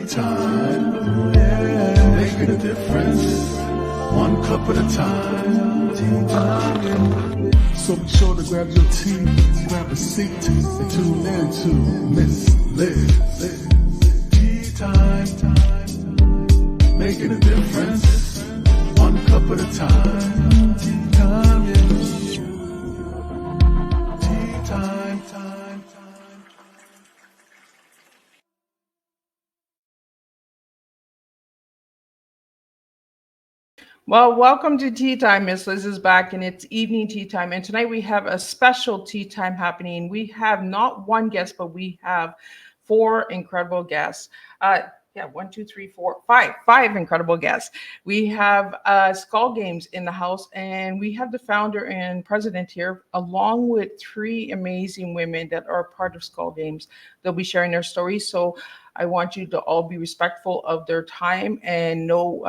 time, yeah, making a difference, one cup at a time. Tea time. So be sure to grab your tea, grab a seat, and tune in to Miss Liz. Tea time, making a difference, one cup at a time. Tea time, yeah. Tea time, time. Well, welcome to Tea Time. Miss Liz is back, and it's evening tea time. And tonight we have a special tea time happening. We have not one guest, but we have four incredible guests. Yeah, one, two, three, four, five incredible guests. We have Skull Games in the house, and we have the founder and president here, along with three amazing women that are part of Skull Games. They'll be sharing their stories. So I want you to all be respectful of their time and no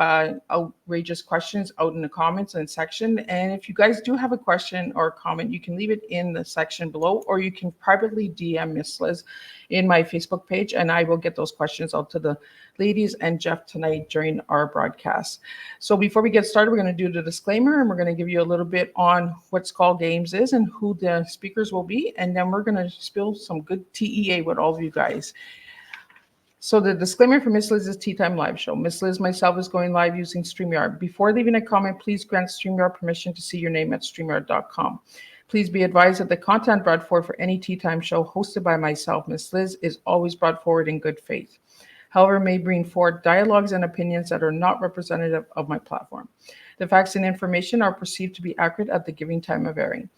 outrageous questions out in the comments and section. And if you guys do have a question or a comment, you can leave it in the section below, or you can privately DM Miss Liz in my Facebook page, and I will get those questions out to the ladies and Jeff tonight during our broadcast. So before we get started, we're going to do the disclaimer, and we're going to give you a little bit on what Skull Games is and who the speakers will be, and then we're going to spill some good TEA with all of you guys. So the disclaimer for Miss Liz's Tea Time Live Show. Miss Liz, myself, is going live using StreamYard. Before leaving a comment, please grant StreamYard permission to see your name at StreamYard.com. Please be advised that the content brought forward for any Tea Time show hosted by myself, Miss Liz, is always brought forward in good faith. However, may bring forward dialogues and opinions that are not representative of my platform. The facts and information are perceived to be accurate at the giving time of airing.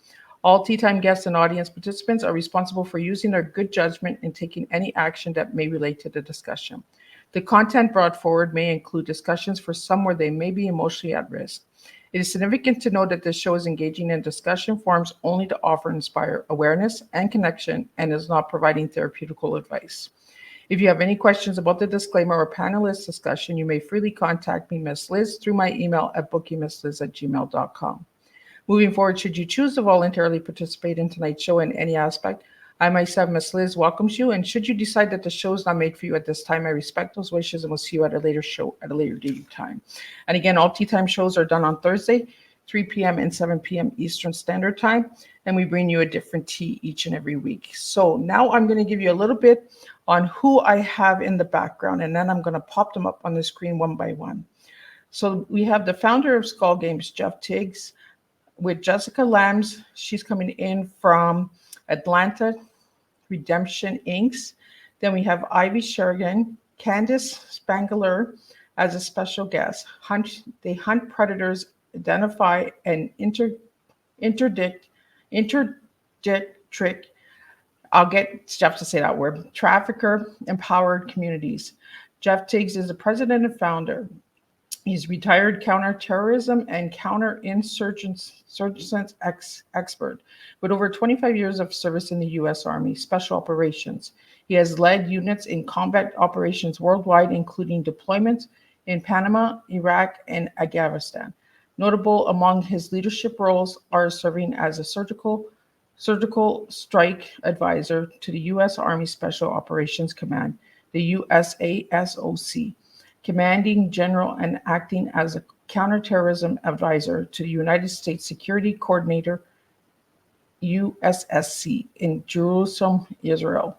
All Tea Time guests and audience participants are responsible for using their good judgment in taking any action that may relate to the discussion. The content brought forward may include discussions for some where they may be emotionally at risk. It is significant to note that this show is engaging in discussion forums only to offer and inspire awareness and connection, and is not providing therapeutical advice. If you have any questions about the disclaimer or panelist discussion, you may freely contact me, Miss Liz, through my email at bookingmissliz@gmail.com. Moving forward, should you choose to voluntarily participate in tonight's show in any aspect, I myself, Miss Liz, welcomes you. And should you decide that the show is not made for you at this time, I respect those wishes and will see you at a later show at a later date and time. And again, all Tea Time shows are done on Thursday, 3 p.m. and 7 p.m. Eastern Standard Time. And we bring you a different tea each and every week. So now I'm going to give you a little bit on who I have in the background, and then I'm going to pop them up on the screen one by one. So we have the founder of Skull Games, Jeff Tiggs, with Jessica Lambs. She's coming in from Atlanta, Redemption Inc. Then we have Ivy Sheridan, Candice Spangler as a special guest. They hunt predators, identify and interdict, I'll get Jeff to say that word, trafficker empowered communities. Jeff Tiggs is the president and founder. He's retired counterterrorism and counterinsurgency expert with over 25 years of service in the U.S. Army Special Operations. He has led units in combat operations worldwide, including deployments in Panama, Iraq, and Afghanistan. Notable among his leadership roles are serving as a surgical strike advisor to the U.S. Army Special Operations Command, the USASOC, commanding general and acting as a counterterrorism advisor to the United States Security Coordinator, USSC, in Jerusalem, Israel.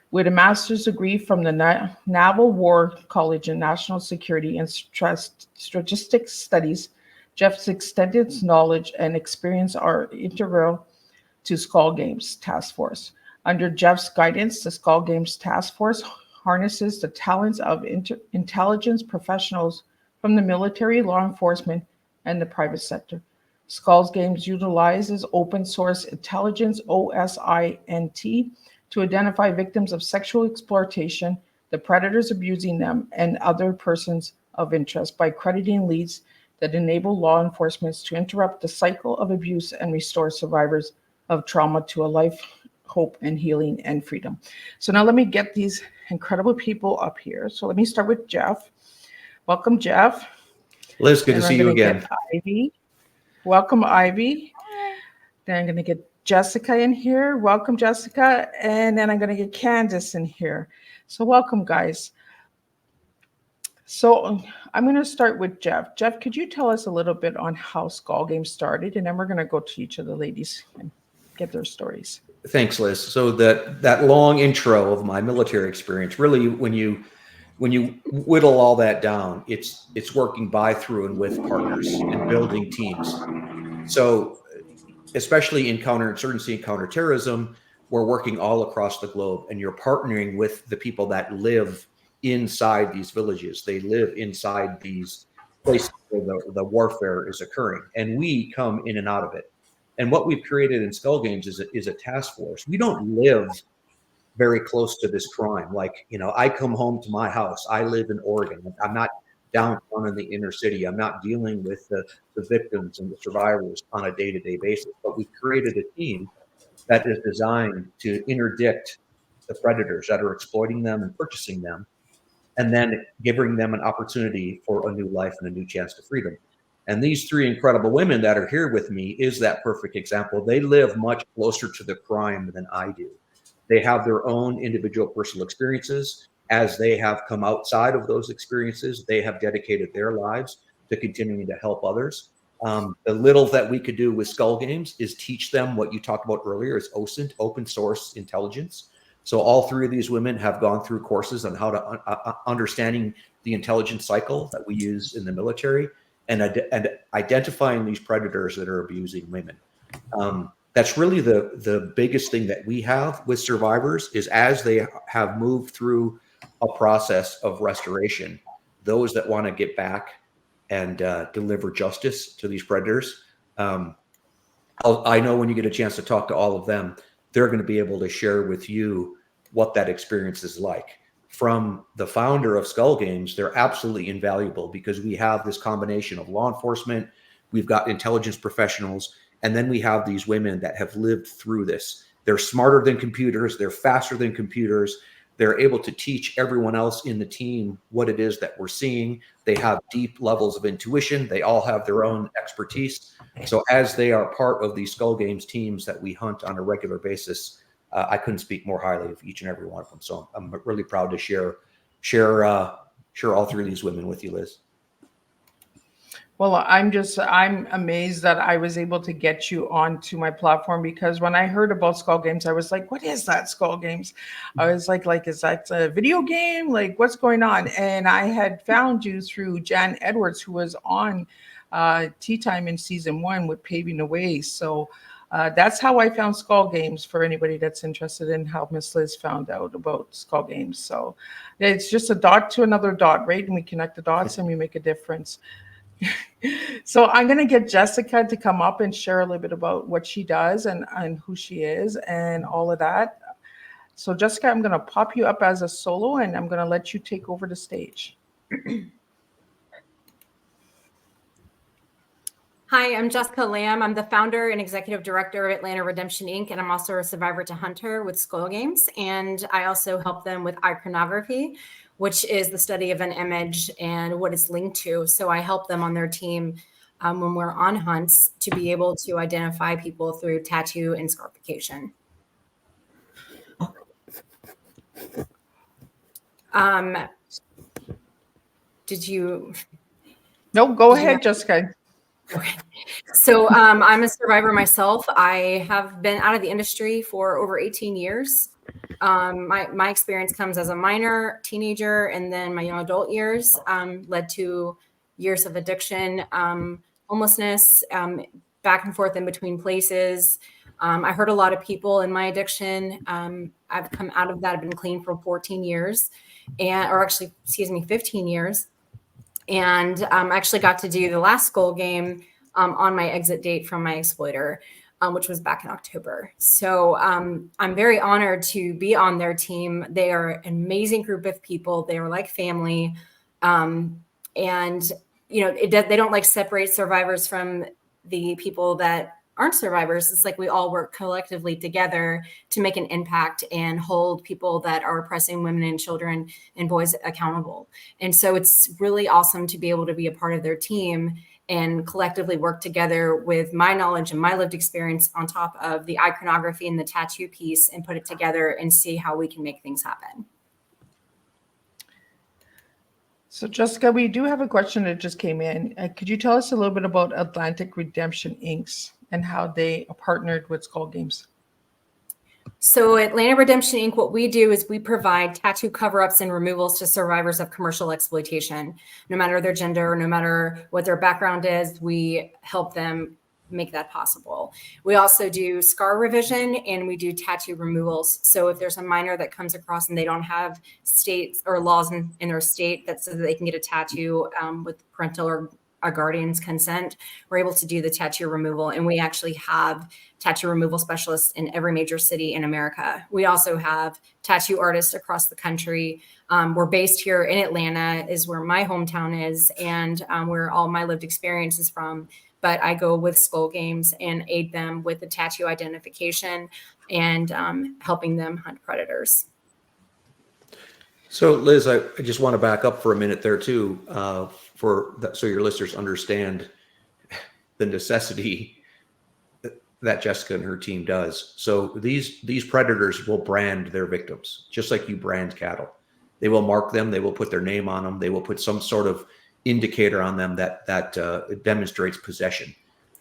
With a master's degree from the Naval War College in National Security and Strategic Studies, Jeff's extended knowledge and experience are integral to Skull Games Task Force. Under Jeff's guidance, the Skull Games Task Force harnesses the talents of intelligence professionals from the military, law enforcement, and the private sector. Skull Games utilizes open source intelligence, OSINT, to identify victims of sexual exploitation, the predators abusing them, and other persons of interest by crediting leads that enable law enforcement to interrupt the cycle of abuse and restore survivors of trauma to a life, hope, and healing and freedom. So now let me get these incredible people up here. So let me start with Jeff. Welcome, Jeff. Liz, good to see you again. Ivy. Welcome, Ivy. Then I'm going to get Jessica in here. Welcome, Jessica. And then I'm going to get Candice in here. So welcome, guys. So I'm going to start with Jeff. Jeff, could you tell us a little bit on how Skull Games started? And then we're going to go to each of the ladies and get their stories. Thanks, Liz. So that long intro of my military experience, really, when you whittle all that down, it's working by, through, and with partners and building teams. So especially in counterinsurgency and counterterrorism, we're working all across the globe, and you're partnering with the people that live inside these villages. They live inside these places where the warfare is occurring, and we come in and out of it. And what we've created in Skull Games is a task force. We don't live very close to this crime. Like, I come home to my house. I live in Oregon. I'm not downtown in the inner city. I'm not dealing with the victims and the survivors on a day-to-day basis. But we've created a team that is designed to interdict the predators that are exploiting them and purchasing them, and then giving them an opportunity for a new life and a new chance to freedom. And these three incredible women that are here with me is that perfect example. They live much closer to the crime than I do. They have their own individual personal experiences. As they have come outside of those experiences, they have dedicated their lives to continuing to help others. The little that we could do with Skull Games is teach them what you talked about earlier, is OSINT, open source intelligence. So all three of these women have gone through courses on how to understanding the intelligence cycle that we use in the military, and identifying these predators that are abusing women. That's really the biggest thing that we have with survivors, is as they have moved through a process of restoration, those that want to get back and deliver justice to these predators, I know when you get a chance to talk to all of them, they're going to be able to share with you what that experience is like. From the founder of Skull Games, they're absolutely invaluable, because we have this combination of law enforcement, we've got intelligence professionals, and then we have these women that have lived through this. They're smarter than computers, they're faster than computers, they're able to teach everyone else in the team what it is that we're seeing. They have deep levels of intuition, they all have their own expertise. So as they are part of these Skull Games teams that we hunt on a regular basis, I couldn't speak more highly of each and every one of them. So I'm really proud to share all three of these women with you, Liz. Well, I'm amazed that I was able to get you onto my platform, because when I heard about Skull Games, I was like, what is that, Skull Games? I was like, is that a video game? Like, what's going on? And I had found you through Jan Edwards, who was on Tea Time in season 1 with Paving the Way. So that's how I found Skull Games, for anybody that's interested in how Miss Liz found out about Skull Games. So it's just a dot to another dot, right? And we connect the dots and we make a difference. So I'm going to get Jessica to come up and share a little bit about what she does and who she is and all of that. So Jessica, I'm going to pop you up as a solo, and I'm going to let you take over the stage. Hi, I'm Jessica Lamb. I'm the founder and executive director of Atlanta Redemption Inc., and I'm also a survivor to hunter with Skull Games. And I also help them with iconography, which is the study of an image and what it's linked to. So I help them on their team when we're on hunts to be able to identify people through tattoo and scarification. Did you? No, go ahead, Jessica. Okay. So I'm a survivor myself. I have been out of the industry for over 18 years. My experience comes as a minor, teenager, and then my young adult years led to years of addiction, homelessness, back and forth in between places. I hurt a lot of people in my addiction. I've come out of that. I've been clean for 14 years, 15 years. And I actually got to do the last Skull Game on my exit date from my exploiter, which was back in October. So I'm very honored to be on their team. They are an amazing group of people. They are like family. And, they don't like separate survivors from the people that aren't survivors. It's like we all work collectively together to make an impact and hold people that are oppressing women and children and boys accountable. And so it's really awesome to be able to be a part of their team and collectively work together with my knowledge and my lived experience on top of the iconography and the tattoo piece, and put it together and see how we can make things happen. So, Jessica, we do have a question that just came in. Could you tell us a little bit about Atlantic Redemption Inc. and how they partnered with Skull Games? So Atlanta Redemption Inc., what we do is we provide tattoo cover-ups and removals to survivors of commercial exploitation. No matter their gender, no matter what their background is, we help them make that possible. We also do scar revision and we do tattoo removals. So if there's a minor that comes across and they don't have states or laws in their state that says that they can get a tattoo with parental or a guardian's consent, we're able to do the tattoo removal. And we actually have tattoo removal specialists in every major city in America. We also have tattoo artists across the country. We're based here in Atlanta, is where my hometown is, and where all my lived experience is from. But I go with Skull Games and aid them with the tattoo identification and helping them hunt predators. So, Liz, I just want to back up for a minute there too, so your listeners understand the necessity that Jessica and her team does. So these predators will brand their victims, just like you brand cattle. They will mark them. They will put their name on them. They will put some sort of indicator on them that demonstrates possession.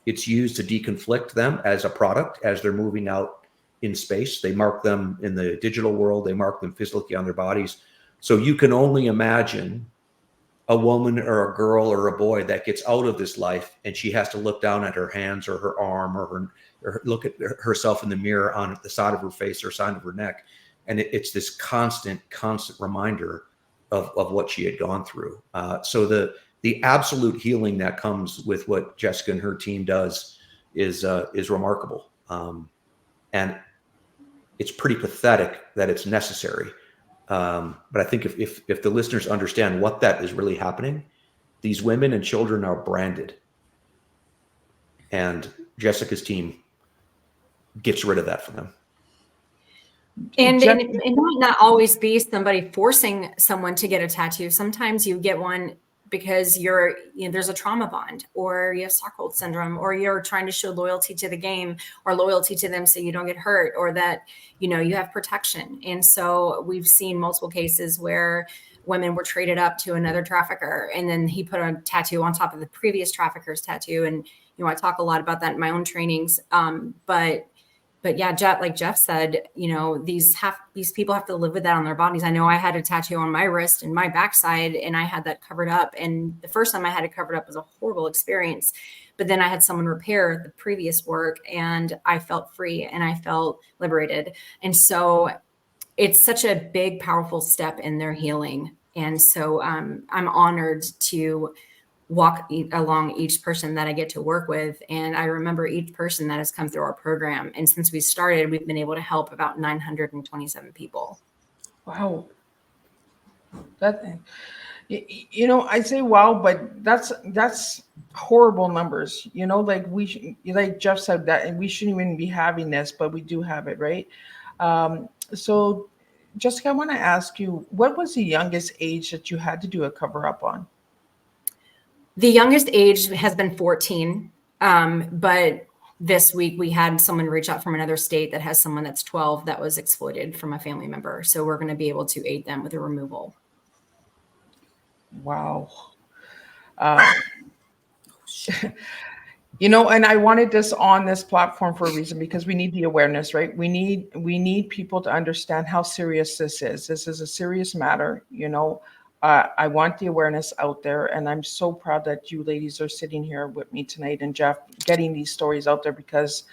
It's used to deconflict them as a product as they're moving out in space. They mark them in the digital world. They mark them physically on their bodies. So you can only imagine a woman or a girl or a boy that gets out of this life and she has to look down at her hands or her arm or look at herself in the mirror on the side of her face or side of her neck. And it's this constant reminder of what she had gone through. So the absolute healing that comes with what Jessica and her team does is remarkable. And it's pretty pathetic that it's necessary. But I think if the listeners understand what that is really happening, these women and children are branded. And Jessica's team gets rid of that for them. And it might not always be somebody forcing someone to get a tattoo. Sometimes you get one because there's a trauma bond, or you have Stockholm syndrome, or you're trying to show loyalty to the game or loyalty to them so you don't get hurt, or that, you have protection. And so we've seen multiple cases where women were traded up to another trafficker, and then he put a tattoo on top of the previous trafficker's tattoo. And, I talk a lot about that in my own trainings. But yeah, like Jeff said, these people have to live with that on their bodies. I know I had a tattoo on my wrist and my backside, and I had that covered up. And the first time I had it covered up was a horrible experience. But then I had someone repair the previous work, and I felt free and I felt liberated. And so it's such a big, powerful step in their healing. And so I'm honored to walk along each person that I get to work with. And I remember each person that has come through our program. And since we started, we've been able to help about 927 people. Wow. I say wow, but that's horrible numbers. Like Jeff said that, and we shouldn't even be having this, but we do have it, right? So Jessica, I want to ask you, what was the youngest age that you had to do a cover up on? The youngest age has been 14, but this week we had someone reach out from another state that has someone that's 12 that was exploited from a family member. So we're going to be able to aid them with a removal. Wow. And I wanted this on this platform for a reason, because we need the awareness, right? We need people to understand how serious this is. This is a serious matter, I want the awareness out there, and I'm so proud that you ladies are sitting here with me tonight, and Jeff, getting these stories out there, because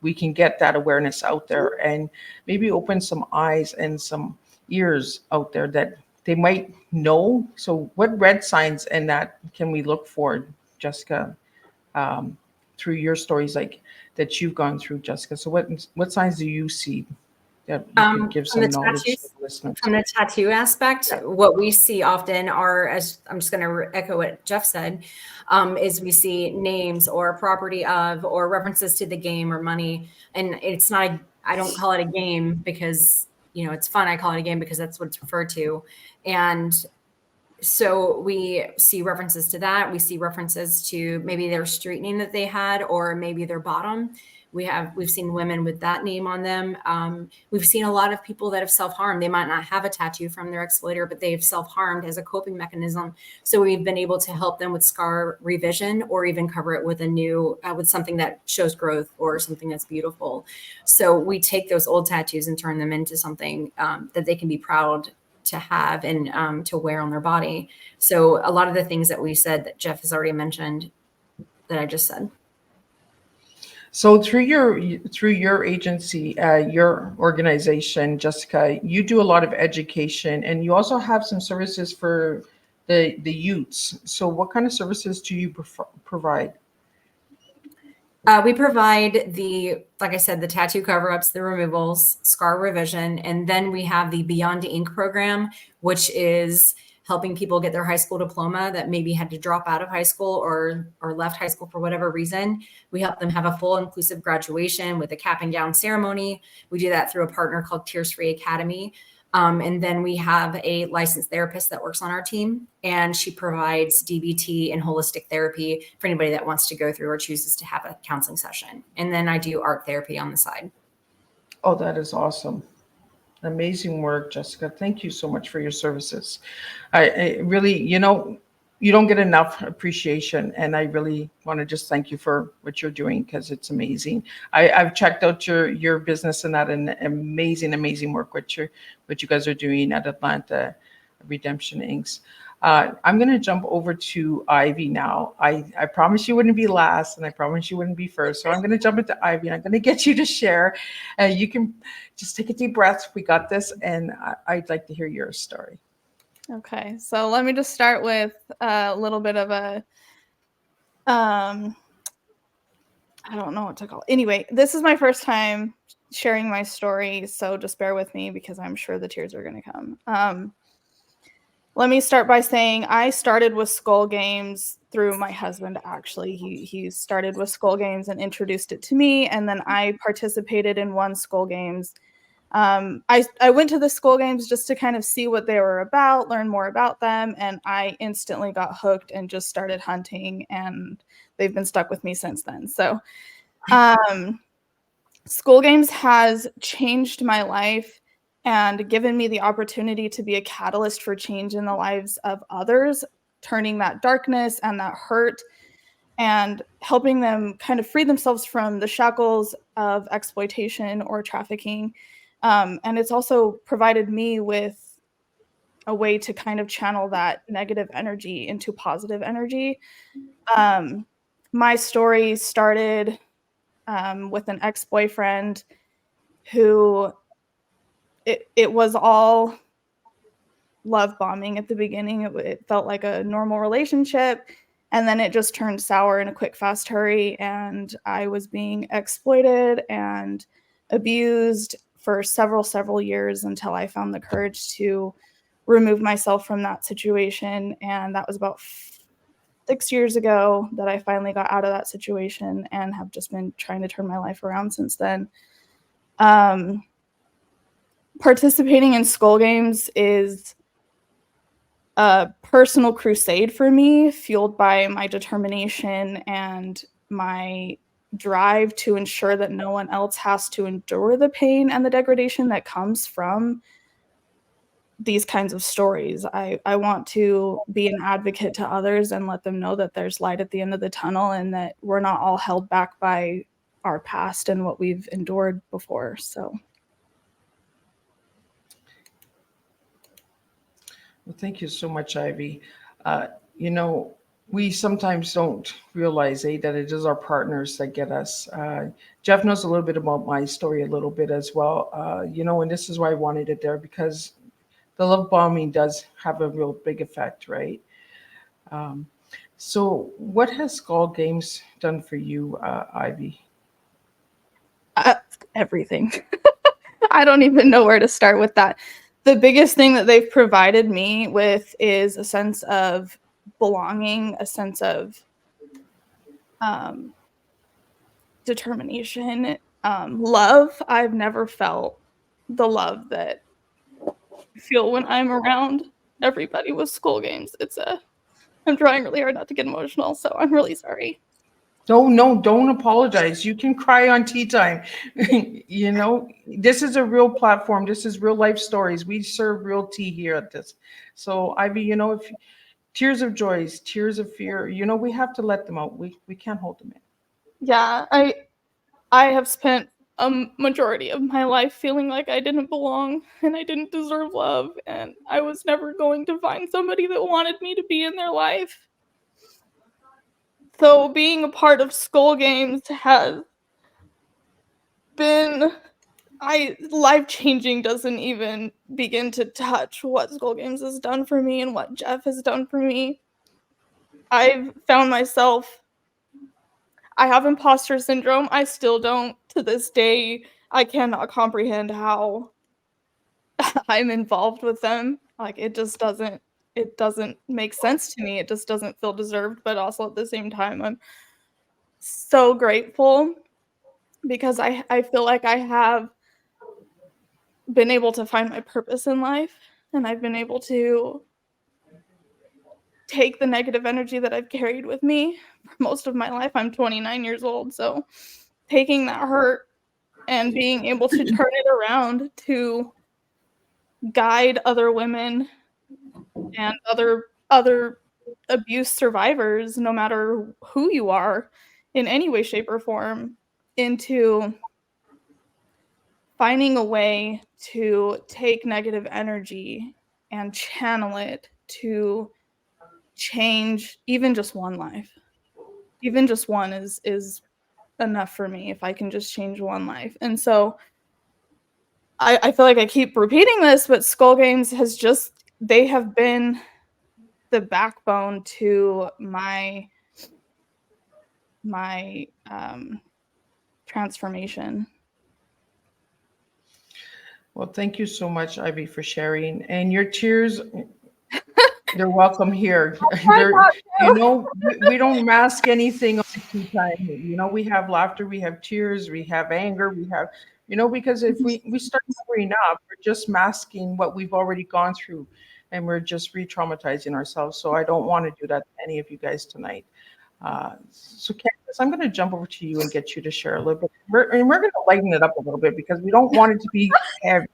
we can get that awareness out there and maybe open some eyes and some ears out there that they might know. So what red signs and that can we look for, Jessica, through your stories like that you've gone through, Jessica? So what signs do you see that you could give some knowledge to the listeners? From the tattoo aspect, what we see often are, as I'm just going to echo what Jeff said, is we see names or property of, or references to the game or money. And it's not, I don't call it a game because, it's fun. I call it a game because that's what it's referred to. And so we see references to that. We see references to maybe their street name that they had, or maybe their bottom. We've seen women with that name on them. We've seen a lot of people that have self-harmed. They might not have a tattoo from their exploiter, but they've self-harmed as a coping mechanism. So we've been able to help them with scar revision, or even cover it with with something that shows growth or something that's beautiful. So we take those old tattoos and turn them into something that they can be proud to have and to wear on their body. So a lot of the things that we said that Jeff has already mentioned that I just said. So through your agency, your organization, Jessica, you do a lot of education, and you also have some services for the youths. So what kind of services do you provide? We provide like I said, the tattoo cover-ups, the removals, scar revision, and then we have the Beyond Ink program, which is helping people get their high school diploma that maybe had to drop out of high school or left high school for whatever reason. We help them have a full inclusive graduation with a cap and gown ceremony. We do that through a partner called Tears Free Academy. And then we have a licensed therapist that works on our team, and she provides DBT and holistic therapy for anybody that wants to go through or chooses to have a counseling session. And then I do art therapy on the side. Oh, that is awesome. Amazing work, Jessica. Thank you so much for your services. I really, you don't get enough appreciation, and I really want to just thank you for what you're doing, because it's amazing. I've checked out your business and that, and amazing work what you guys are doing at Atlanta Redemption Inc. I'm going to jump over to Ivy now. I promised you wouldn't be last, and I promised you wouldn't be first. So I'm going to jump into Ivy, and I'm going to get you to share. You can just take a deep breath. We got this, and I'd like to hear your story. Okay, so let me just start with a little bit of a, I don't know what to call it. Anyway, this is my first time sharing my story, so just bear with me because I'm sure the tears are going to come. Let me start by saying I started with Skull Games through my husband, actually. He started with Skull Games and introduced it to me, and then I participated in one Skull Games. I went to the Skull Games just to kind of see what they were about, learn more about them, and I instantly got hooked and just started hunting, and they've been stuck with me since then. So Skull Games has changed my life and given me the opportunity to be a catalyst for change in the lives of others, turning that darkness and that hurt and helping them kind of free themselves from the shackles of exploitation or trafficking. And it's also provided me with a way to kind of channel that negative energy into positive energy. My story started with an ex-boyfriend who it was all love bombing at the beginning. It felt like a normal relationship, and then it just turned sour in a quick, fast hurry, and I was being exploited and abused for several years until I found the courage to remove myself from that situation. And that was about 6 years ago that I finally got out of that situation and have just been trying to turn my life around since then. Participating in Skull Games is a personal crusade for me, fueled by my determination and my drive to ensure that no one else has to endure the pain and the degradation that comes from these kinds of stories. I want to be an advocate to others and let them know that there's light at the end of the tunnel and that we're not all held back by our past and what we've endured before. So. Well, thank you so much, Ivy. We sometimes don't realize that it is our partners that get us. Jeff knows a little bit about my story a little bit as well. And this is why I wanted it there, because the love bombing does have a real big effect, right? So what has Skull Games done for you, Ivy? Everything. I don't even know where to start with that. The biggest thing that they've provided me with is a sense of belonging, a sense of determination, love. I've never felt the love that I feel when I'm around everybody with Skull Games. I'm trying really hard not to get emotional, so I'm really sorry. No, don't apologize. You can cry on tea time. This is a real platform. This is real life stories. We serve real tea here at this. So, Ivy, if tears of joys, tears of fear, we have to let them out. We can't hold them in. Yeah, I have spent a majority of my life feeling like I didn't belong and I didn't deserve love, and I was never going to find somebody that wanted me to be in their life. So being a part of Skull Games has been life-changing. Doesn't even begin to touch what Skull Games has done for me and what Jeff has done for me. I've found myself, I have imposter syndrome. I still don't to this day. I cannot comprehend how I'm involved with them. Like it doesn't make sense to me. It just doesn't feel deserved, but also at the same time I'm so grateful because I feel like I have been able to find my purpose in life, and I've been able to take the negative energy that I've carried with me for most of my life. I'm 29 years old, so taking that hurt and being able to turn it around to guide other women and other abuse survivors, no matter who you are, in any way, shape, or form, into finding a way to take negative energy and channel it to change even just one life. Even just one is enough for me if I can just change one life. And so I feel like I keep repeating this, but Skull Games they have been the backbone to my transformation. Well, thank you so much, Ivy, for sharing. And your tears, they're welcome here. We don't mask anything on tea time. We have laughter, we have tears, we have anger, we have, because if we start covering up, we're just masking what we've already gone through, and we're just re-traumatizing ourselves. So I don't want to do that to any of you guys tonight. So Candace, I'm going to jump over to you and get you to share a little bit. We're going to lighten it up a little bit because we don't want it to be heavy.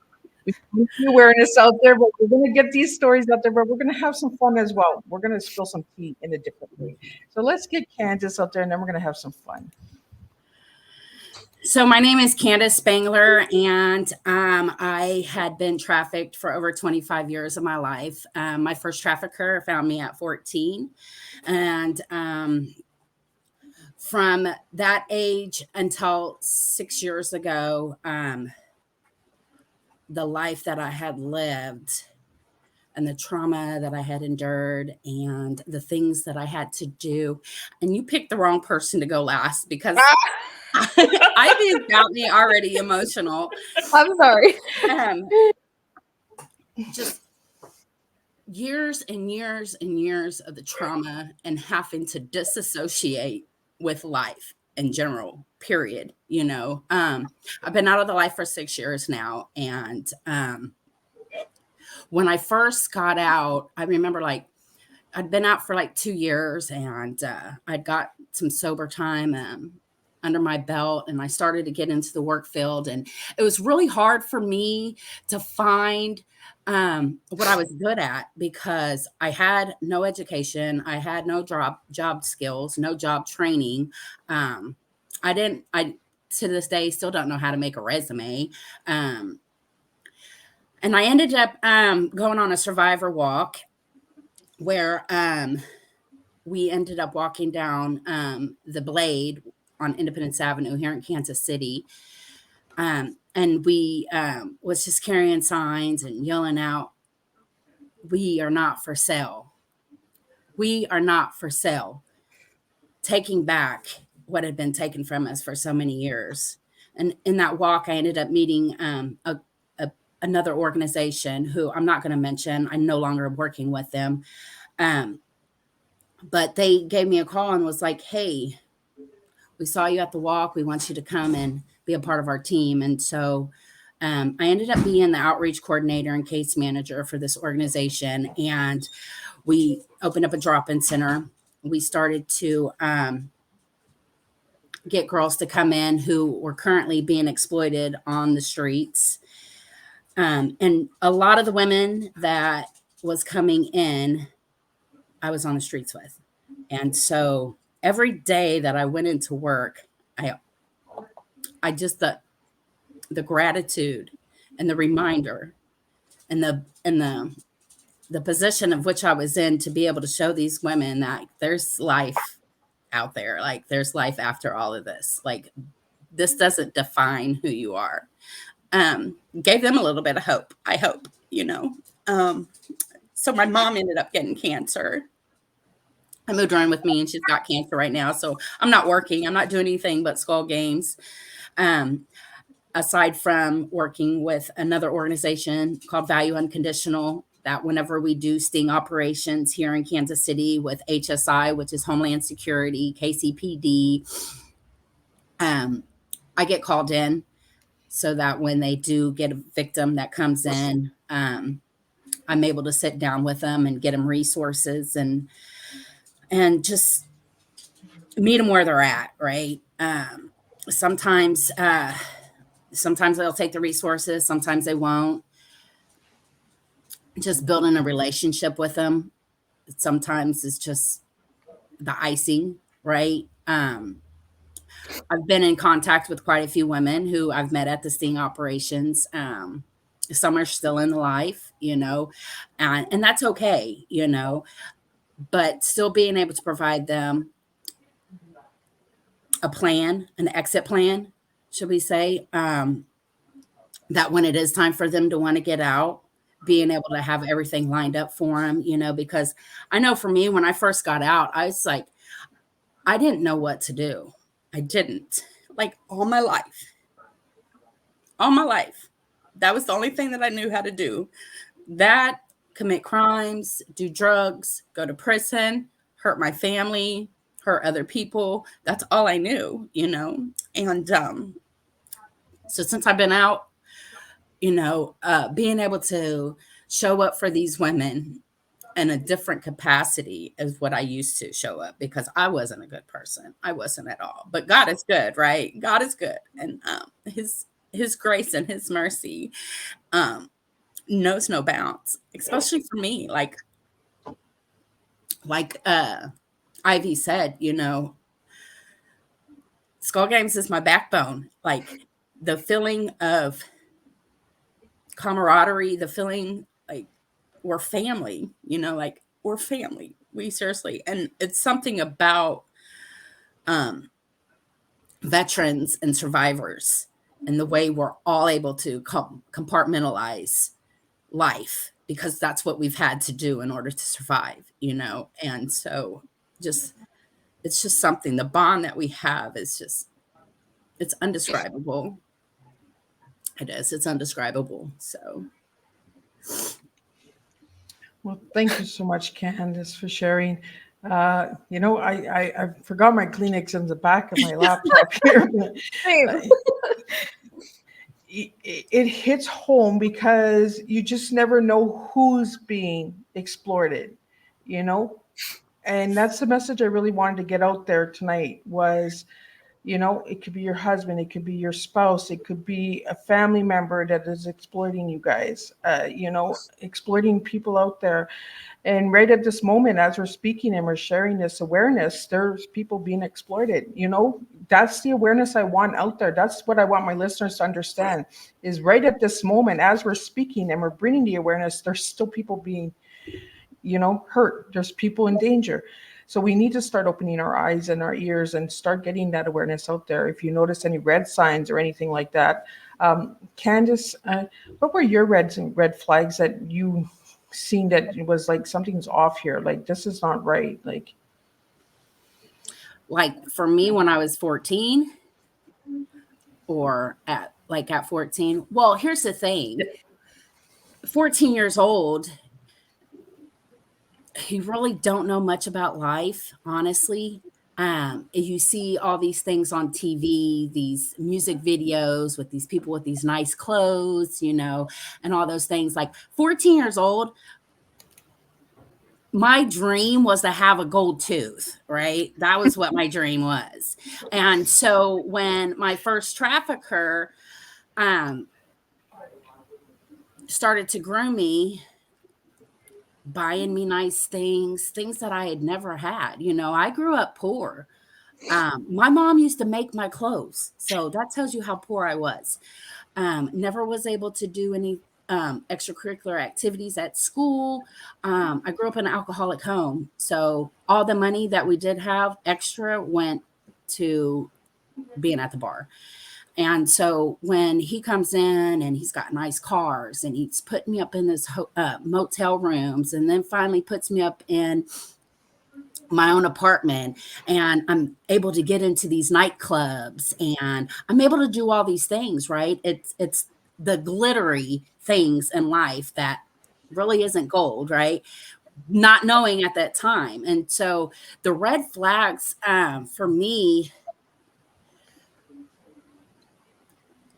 We need the awareness out there, but we're going to get these stories out there, but we're going to have some fun as well. We're going to spill some tea in a different way. So let's get Candace out there, and then we're going to have some fun. So my name is Candace Spangler, and I had been trafficked for over 25 years of my life. My first trafficker found me at 14. And from that age until 6 years ago, the life that I had lived and the trauma that I had endured and the things that I had to do. And you picked the wrong person to go last because Ivy's got me already emotional. I'm sorry. Just years and years and years of the trauma and having to disassociate with life in general, period. I've been out of the life for 6 years now. And when I first got out, I remember I'd been out for 2 years, and I'd got some sober time under my belt, and I started to get into the work field. And it was really hard for me to find what I was good at because I had no education. I had no job skills, no job training. I to this day still don't know how to make a resume. And I ended up going on a survivor walk where we ended up walking down the Blade on Independence Avenue here in Kansas City. And we was just carrying signs and yelling out, "We are not for sale. We are not for sale." Taking back what had been taken from us for so many years. And in that walk, I ended up meeting another organization who I'm not going to mention. I'm no longer working with them. But they gave me a call and was like, "Hey, we saw you at the walk. We want you to come and be a part of our team." And so I ended up being the outreach coordinator and case manager for this organization. And we opened up a drop-in center. We started to get girls to come in who were currently being exploited on the streets. And a lot of the women that was coming in, I was on the streets with. And so every day that I went into work, I just, the gratitude and the reminder and the position of which I was in to be able to show these women that there's life out there. Like there's life after all of this. Like this doesn't define who you are. Gave them a little bit of hope, I hope, you know. So my mom ended up getting cancer. I moved her in with me and she's got cancer right now. So I'm not working. I'm not doing anything but skull games. Aside from working with another organization called Value Unconditional, that whenever we do sting operations here in Kansas City with HSI, which is Homeland Security, KCPD, I get called in so that when they do get a victim that comes in, I'm able to sit down with them and get them resources and just meet them where they're at, right? Sometimes they'll take the resources, sometimes they won't. Just building a relationship with them. Sometimes it's just the icing, right? I've been in contact with quite a few women who I've met at the sting operations. Some are still in life, you know, and that's okay, you know, but still being able to provide them a plan, an exit plan, should we say, that when it is time for them to want to get out, being able to have everything lined up for them, you know, because I know for me, when I first got out, I was like, I didn't know what to do. I didn't. Like all my life. That was the only thing that I knew how to do. That, commit crimes, do drugs, go to prison, hurt my family, hurt other people. That's all I knew, you know. And so since I've been out, you know, being able to show up for these women in a different capacity is what I used to show up, because I wasn't a good person. I wasn't at all. But God is good, right? God is good. And his grace and his mercy knows no bounds, especially for me. Like Ivy said, you know, Skull Games is my backbone. Like the feeling of camaraderie, the feeling like we're family, you know, like we're family. We seriously, and it's something about veterans and survivors and the way we're all able to compartmentalize life, because that's what we've had to do in order to survive, you know. And so it's just something, the bond that we have is just, it's indescribable. It's indescribable. So Well, thank you so much, Candace, for sharing. You know, I forgot my Kleenex in the back of my laptop here. But it hits home because you just never know who's being exploited, you know? And that's the message I really wanted to get out there tonight was, you know, it could be your husband, it could be your spouse, it could be a family member that is exploiting you guys, you know, exploiting people out there. And right at this moment, as we're speaking and we're sharing this awareness, there's people being exploited. You know, that's the awareness I want out there. That's what I want my listeners to understand is right at this moment, as we're speaking and we're bringing the awareness, there's still people being, you know, hurt. There's people in danger. So we need to start opening our eyes and our ears and start getting that awareness out there. If you notice any red signs or anything like that, Candace, what were your red flags that you seen that it was like something's off here, like this is not right? Like for me, when I was 14 or at 14, well, here's the thing, 14 years old, you really don't know much about life, honestly. You see all these things on TV, these music videos with these people with these nice clothes, you know, and all those things. Like 14 years old, my dream was to have a gold tooth, right? That was what my dream was. And so when my first trafficker started to groom me, buying me nice things that I had never had. You know, I grew up poor. My mom used to make my clothes. So that tells you how poor I was. Never was able to do any extracurricular activities at school. I grew up in an alcoholic home. So all the money that we did have extra went to being at the bar. And so when he comes in and he's got nice cars and he's putting me up in this motel rooms and then finally puts me up in my own apartment and I'm able to get into these nightclubs and I'm able to do all these things, right? It's the glittery things in life that really isn't gold, right? Not knowing at that time. And so the red flags for me,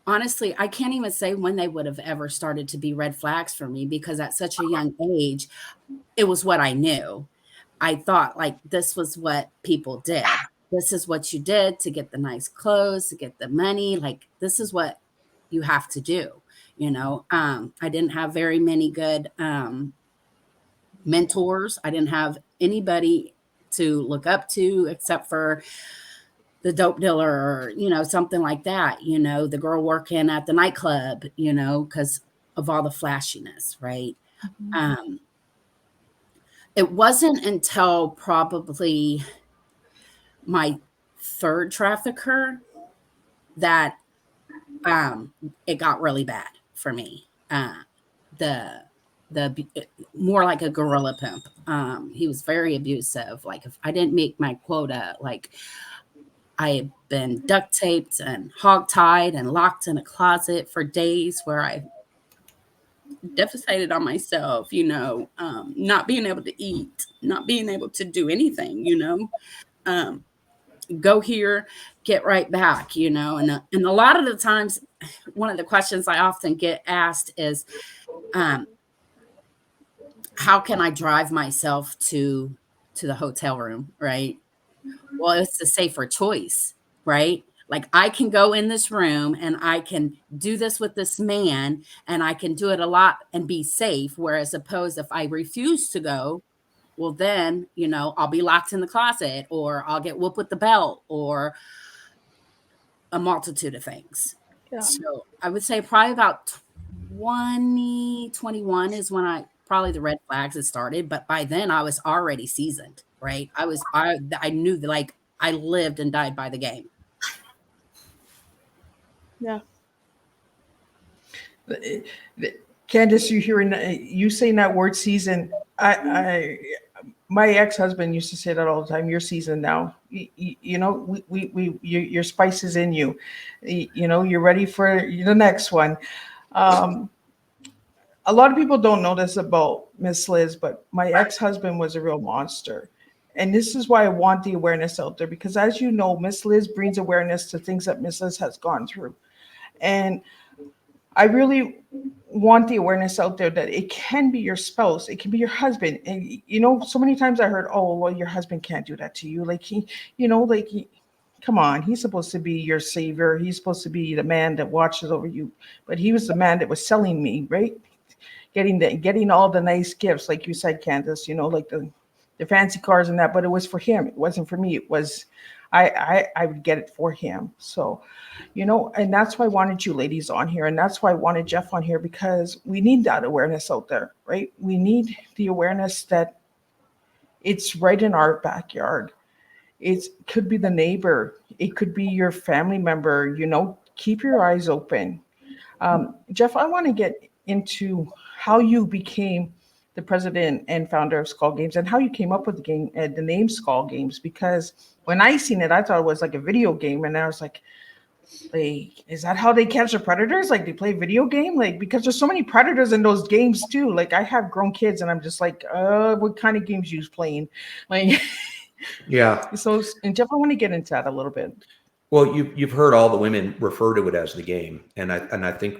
honestly, I can't even say when they would have ever started to be red flags for me because at such a young age, it was what I knew. I thought like this was what people did. This is what you did to get the nice clothes, to get the money. Like this is what you have to do. You know, I didn't have very many good mentors. I didn't have anybody to look up to except for the dope dealer or, you know, something like that, you know, the girl working at the nightclub, you know, because of all the flashiness, right? It wasn't until probably my third trafficker that it got really bad for me. The more like a gorilla pimp. He was very abusive. Like if I didn't make my quota, like I had been duct taped and hog-tied and locked in a closet for days where I devastated on myself, you know, not being able to eat, not being able to do anything, you know, go here, get right back, you know, and a lot of the times, one of the questions I often get asked is, how can I drive myself to the hotel room, right? Well, it's a safer choice, right? Like I can go in this room and I can do this with this man and I can do it a lot and be safe. Whereas opposed if I refuse to go, well then, you know, I'll be locked in the closet or I'll get whooped with the belt or a multitude of things. Yeah. So I would say probably about 2021 is when probably the red flags had started, but by then I was already seasoned, right? I knew that like I lived and died by the game. Yeah. Candace, you saying that word season. My ex-husband used to say that all the time. You're seasoned now. You know, your spice is in you. You know, you're ready for the next one. A lot of people don't know this about Miss Liz, but my ex-husband was a real monster. And this is why I want the awareness out there, because as you know, Miss Liz brings awareness to things that Miss Liz has gone through. And I really want the awareness out there that it can be your spouse, it can be your husband. And, you know, so many times I heard, oh, well, your husband can't do that to you. Like come on, he's supposed to be your savior. He's supposed to be the man that watches over you. But he was the man that was selling me, right? Getting all the nice gifts, like you said, Candace, you know, like the fancy cars and that, but it was for him. It wasn't for me. It was, I would get it for him. So, you know, and that's why I wanted you ladies on here. And that's why I wanted Jeff on here, because we need that awareness out there, right? We need the awareness that it's right in our backyard. It could be the neighbor. It could be your family member, you know, keep your eyes open. Jeff, I want to get into how you became the president and founder of Skull Games and how you came up with the name Skull Games, because when I seen it, I thought it was like a video game. And I was like, is that how they catch the predators? Like they play video game? Like, because there's so many predators in those games too. Like I have grown kids and I'm just like, what kind of games you playing? Like, Yeah. So, and Jeff, I want to get into that a little bit. Well, you've heard all the women refer to it as the game. And I think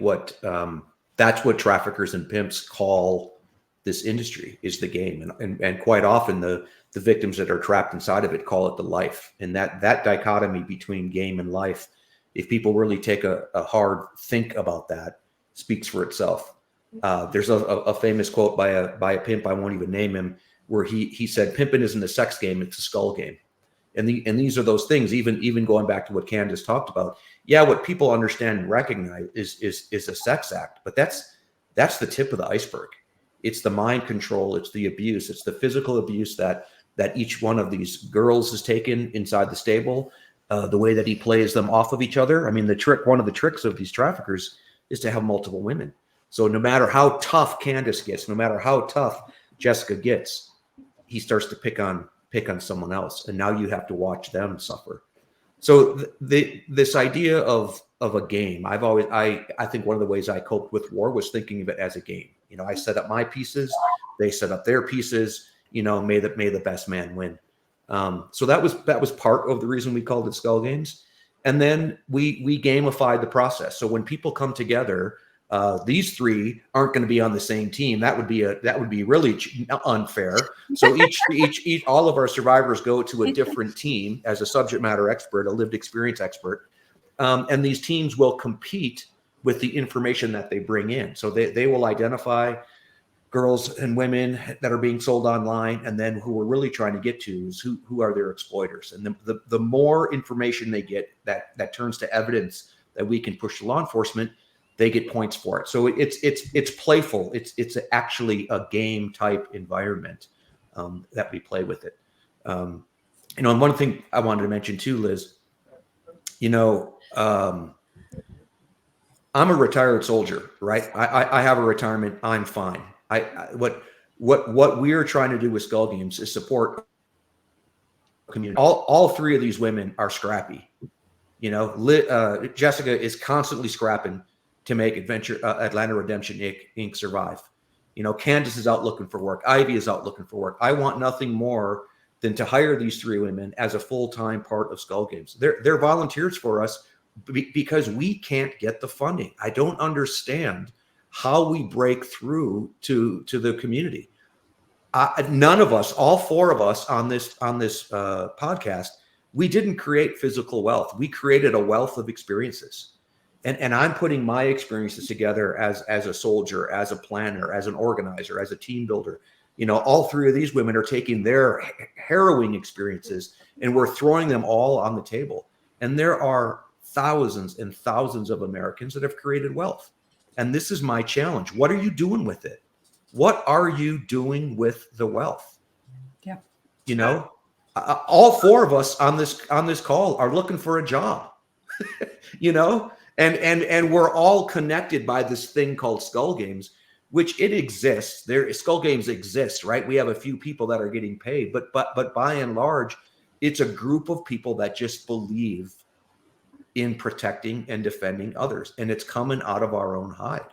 that's what traffickers and pimps call this industry is the game. And quite often the victims that are trapped inside of it call it the life. And that dichotomy between game and life, if people really take a hard think about that, speaks for itself. There's a famous quote by a pimp, I won't even name him, where he said, "Pimping isn't a sex game, it's a skull game." And these are those things, even going back to what Candace talked about. Yeah, what people understand and recognize is a sex act, but that's the tip of the iceberg. It's the mind control, it's the abuse, it's the physical abuse that each one of these girls has taken inside the stable, the way that he plays them off of each other. I mean, one of the tricks of these traffickers is to have multiple women. So no matter how tough Candace gets, no matter how tough Jessica gets, he starts to pick on someone else, and now you have to watch them suffer. So this idea of a game, I think one of the ways I coped with war was thinking of it as a game. I set up my pieces, they set up their pieces. May the best man win. So that was part of the reason we called it Skull Games, and then we gamified the process. So when people come together, these three aren't going to be on the same team. That would be really unfair. So each all of our survivors go to a different team as a subject matter expert, a lived experience expert, and these teams will compete with the information that they bring in. So they will identify girls and women that are being sold online, and then who we're really trying to get to is who are their exploiters. And the more information they get that turns to evidence that we can push to law enforcement, they get points for it. So it's playful. It's actually a game type environment that we play with it. And one thing I wanted to mention too, Liz, I'm a retired soldier, right? I have a retirement. I'm fine. What we're trying to do with Skull Games is support community. All three of these women are scrappy. Jessica is constantly scrapping to make Atlanta Redemption Inc. survive. Candace is out looking for work. Ivy is out looking for work. I want nothing more than to hire these three women as a full-time part of Skull Games. They're volunteers for us because we can't get the funding. I don't understand how we break through to the community. None of us, all four of us on this podcast, we didn't create physical wealth. We created a wealth of experiences. And I'm putting my experiences together as a soldier, as a planner, as an organizer, as a team builder. All three of these women are taking their harrowing experiences and we're throwing them all on the table. And there are thousands and thousands of Americans that have created wealth. And this is my challenge. What are you doing with it? What are you doing with the wealth? Yeah. All four of us on this call are looking for a job, and we're all connected by this thing called Skull Games, which it exists. Skull Games exists, right? We have a few people that are getting paid, but by and large, it's a group of people that just believe in protecting and defending others, and it's coming out of our own hide.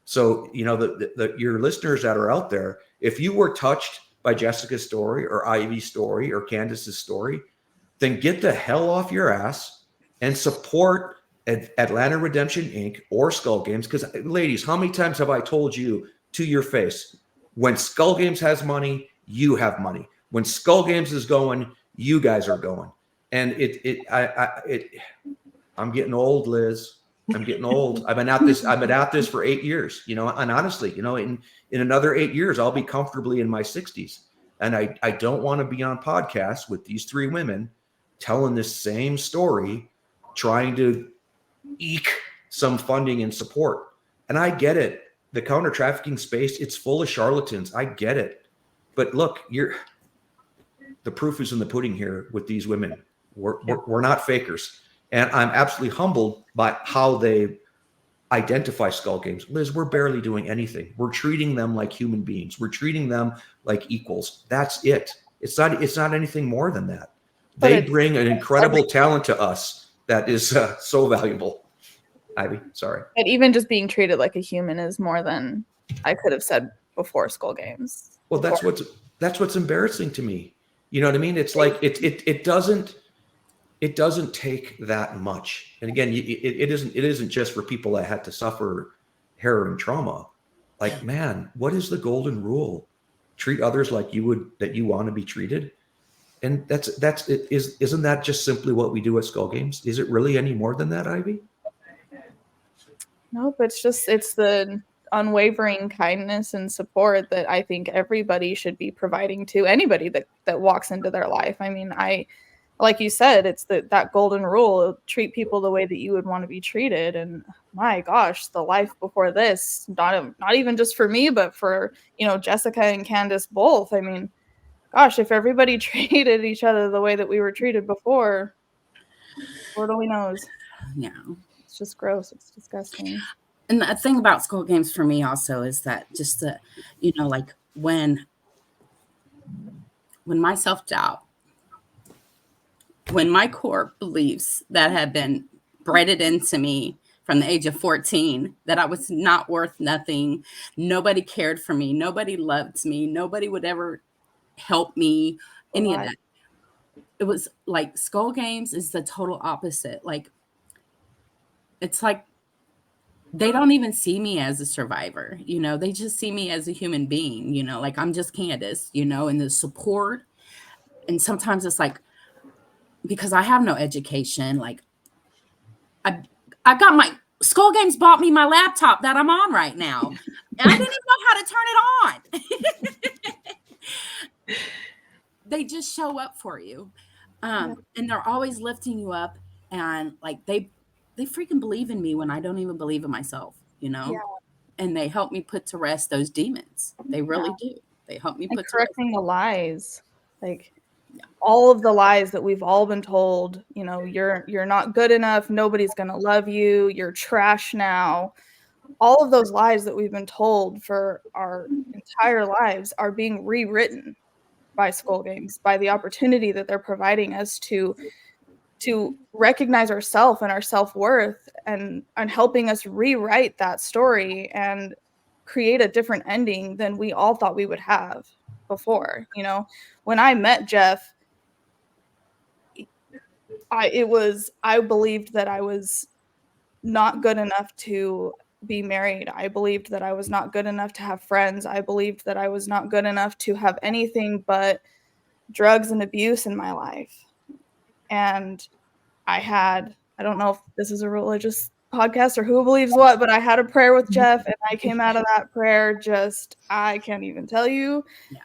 So, your listeners that are out there, if you were touched by Jessica's story or Ivy's story or Candace's story, then get the hell off your ass and support Atlanta Redemption Inc. or Skull Games. Because, ladies, how many times have I told you to your face, when Skull Games has money, you have money. When Skull Games is going, you guys are going. And I'm getting old, Liz. I'm getting old. I've been at this for 8 years, and honestly, in another 8 years, I'll be comfortably in my 60s. And I don't want to be on podcasts with these three women telling this same story, trying to eke some funding and support. And I get it. The counter trafficking space, it's full of charlatans. I get it. But look, the proof is in the pudding here with these women. We're not fakers. And I'm absolutely humbled by how they identify Skull Games. Liz, we're barely doing anything. We're treating them like human beings. We're treating them like equals. That's it. It's not anything more than that. They bring an incredible talent to us that is so valuable. Ivy, sorry. But even just being treated like a human is more than I could have said before Skull Games. Well, that's what's embarrassing to me. You know what I mean? It's like it doesn't take that much. And again, it isn't just for people that had to suffer harrowing trauma. like, man, what is the golden rule? Treat others like that you want to be treated. And isn't that just simply what we do at Skull Games? Is it really any more than that, Ivy? Nope, it's the unwavering kindness and support that I think everybody should be providing to anybody that walks into their life. I mean, like you said, it's that golden rule: treat people the way that you would want to be treated. And my gosh, the life before this, not even just for me, but for, Jessica and Candace both. I mean, gosh, if everybody treated each other the way that we were treated before, Lord only knows. Yeah. It's just gross. It's disgusting. And the thing about Skull Games for me also is that just the, like when my self-doubt, when my core beliefs that have been bred into me from the age of 14, that I was not worth nothing, nobody cared for me, nobody loved me, nobody would ever help me, any of that. It was like Skull Games is the total opposite. Like, it's like they don't even see me as a survivor, they just see me as a human being, like I'm just Candace, and the support. And sometimes it's like, because I have no education, like I got my Skull Games bought me my laptop that I'm on right now. And I didn't even know how to turn it on. They just show up for you. And they're always lifting you up. And like, they freaking believe in me when I don't even believe in myself, Yeah. And they help me put to rest those demons. They really do. They help me put correcting the lies. Like, all of the lies that we've all been told, you're not good enough, nobody's going to love you, you're trash now. All of those lies that we've been told for our entire lives are being rewritten by Skull Games, by the opportunity that they're providing us to recognize ourselves and our self-worth, and helping us rewrite that story and create a different ending than we all thought we would have before. When I met Jeff, I believed that I was not good enough to be married. I believed that I was not good enough to have friends. I believed that I was not good enough to have anything but drugs and abuse in my life. And I don't know if this is a religious podcast or who believes what, but I had a prayer with Jeff, and I came out of that prayer I can't even tell you. Yeah.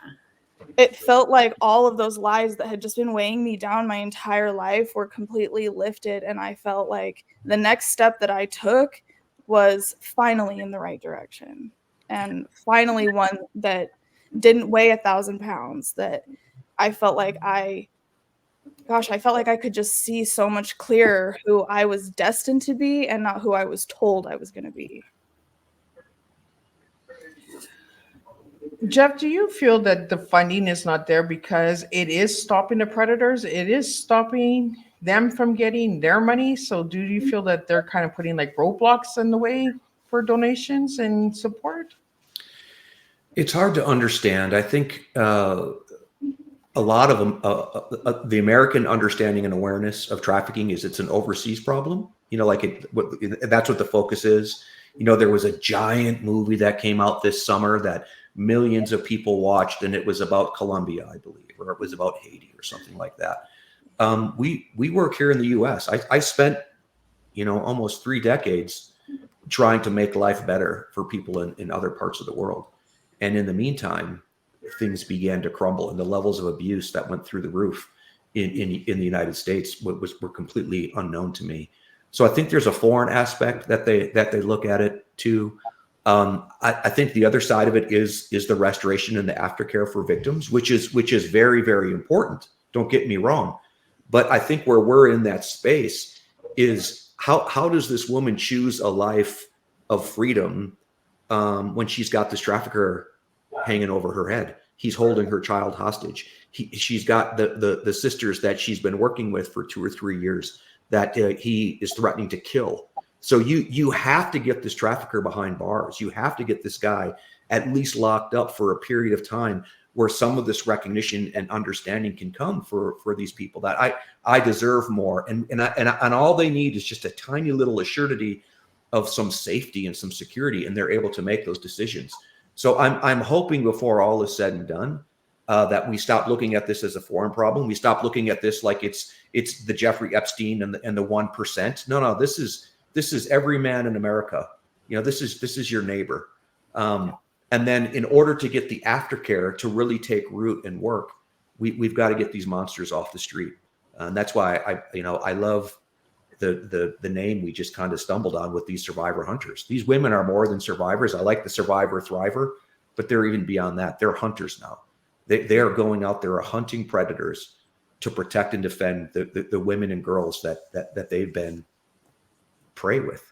It felt like all of those lies that had just been weighing me down my entire life were completely lifted. And I felt like the next step that I took was finally in the right direction, and finally one that didn't weigh 1,000 pounds, that I felt like I could just see so much clearer who I was destined to be and not who I was told I was going to be. Jeff, do you feel that the funding is not there because it is stopping the predators? It is stopping them from getting their money. So do you feel that they're kind of putting like roadblocks in the way for donations and support? It's hard to understand. I think a lot of them, the American understanding and awareness of trafficking is it's an overseas problem. That's what the focus is. There was a giant movie that came out this summer that millions of people watched, and it was about Colombia, I believe, or it was about Haiti or something like that. We work here in the U.S. I spent, almost 3 decades trying to make life better for people in other parts of the world. And in the meantime, things began to crumble, and the levels of abuse that went through the roof in the United States were completely unknown to me. So I think there's a foreign aspect that they look at it too. I think the other side of it is the restoration and the aftercare for victims, which is very, very important. Don't get me wrong, but I think where we're in that space is how does this woman choose a life of freedom when she's got this trafficker hanging over her head? He's holding her child hostage. She's got the sisters that she's been working with for 2 or 3 years that he is threatening to kill. So you have to get this trafficker behind bars. You have to get this guy at least locked up for a period of time where some of this recognition and understanding can come for these people that I deserve more. And all they need is just a tiny little assurity of some safety and some security, and they're able to make those decisions. So I'm hoping before all is said and done, that we stop looking at this as a foreign problem. We stop looking at this like it's the Jeffrey Epstein and the 1%. No, this is every man in America. This is your neighbor. And then in order to get the aftercare to really take root and work, we've got to get these monsters off the street. And that's why I love the name we just kind of stumbled on with these survivor hunters. These women are more than survivors. I like the survivor thriver, but they're even beyond that. They're hunters now. They are going out there hunting predators to protect and defend the women and girls that they've been prey with.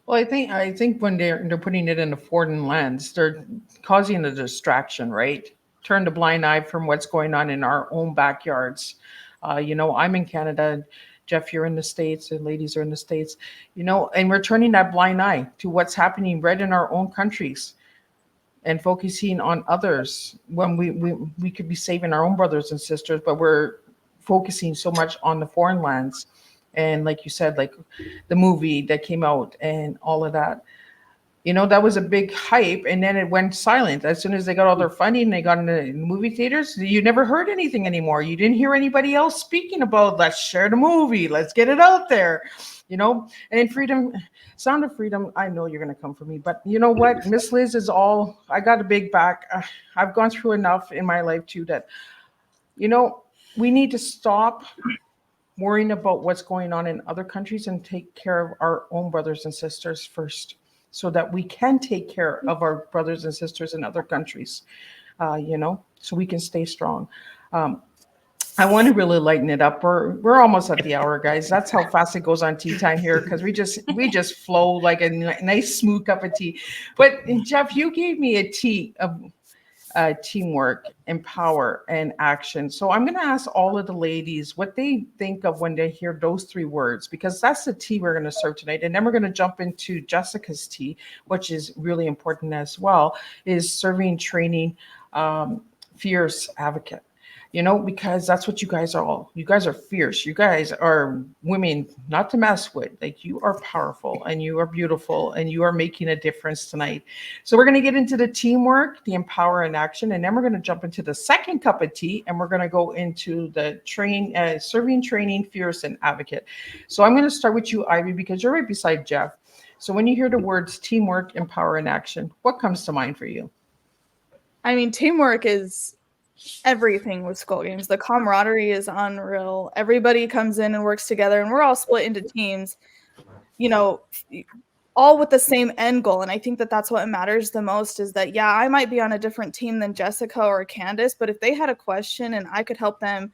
Well, I think when they're putting it in a foreign lens, they're causing a distraction, right? Turn the blind eye from what's going on in our own backyards. I'm in Canada. Jeff, you're in the States, and ladies are in the States. And we're turning that blind eye to what's happening right in our own countries, and focusing on others when we could be saving our own brothers and sisters, but we're focusing so much on the foreign lands. And like you said, like the movie that came out and all of that, that was a big hype, and then it went silent. As soon as they got all their funding, they got into movie theaters, you never heard anything anymore. You didn't hear anybody else speaking about, let's share the movie, let's get it out there, and in freedom, Sound of Freedom, I know you're going to come for me, but you know what? Miss Liz is I got a big back. I've gone through enough in my life too that, we need to stop worrying about what's going on in other countries and take care of our own brothers and sisters first, so that we can take care of our brothers and sisters in other countries, so we can stay strong. I want to really lighten it up. We're almost at the hour, guys. That's how fast it goes on tea time here, because we just flow like a nice smooth cup of tea. But Jeff, you gave me a tea of teamwork, empower, and action. So I'm going to ask all of the ladies what they think of when they hear those three words, because that's the tea we're going to serve tonight. And then we're going to jump into Jessica's tea, which is really important as well, is serving, training, fierce advocate. Because that's what you guys are all. You guys are fierce. You guys are women not to mess with. Like, you are powerful and you are beautiful and you are making a difference tonight. So we're going to get into the teamwork, the empower and action, and then we're going to jump into the second cup of tea, and we're going to go into the serving, training, fierce, and advocate. So I'm going to start with you, Ivy, because you're right beside Jeff. So when you hear the words teamwork, empower, and action, what comes to mind for you? I mean, teamwork is everything with Skull Games. The camaraderie is unreal. Everybody comes in and works together, and we're all split into teams, all with the same end goal. And I think that that's what matters the most, is that, yeah, I might be on a different team than Jessica or Candace, but if they had a question and I could help them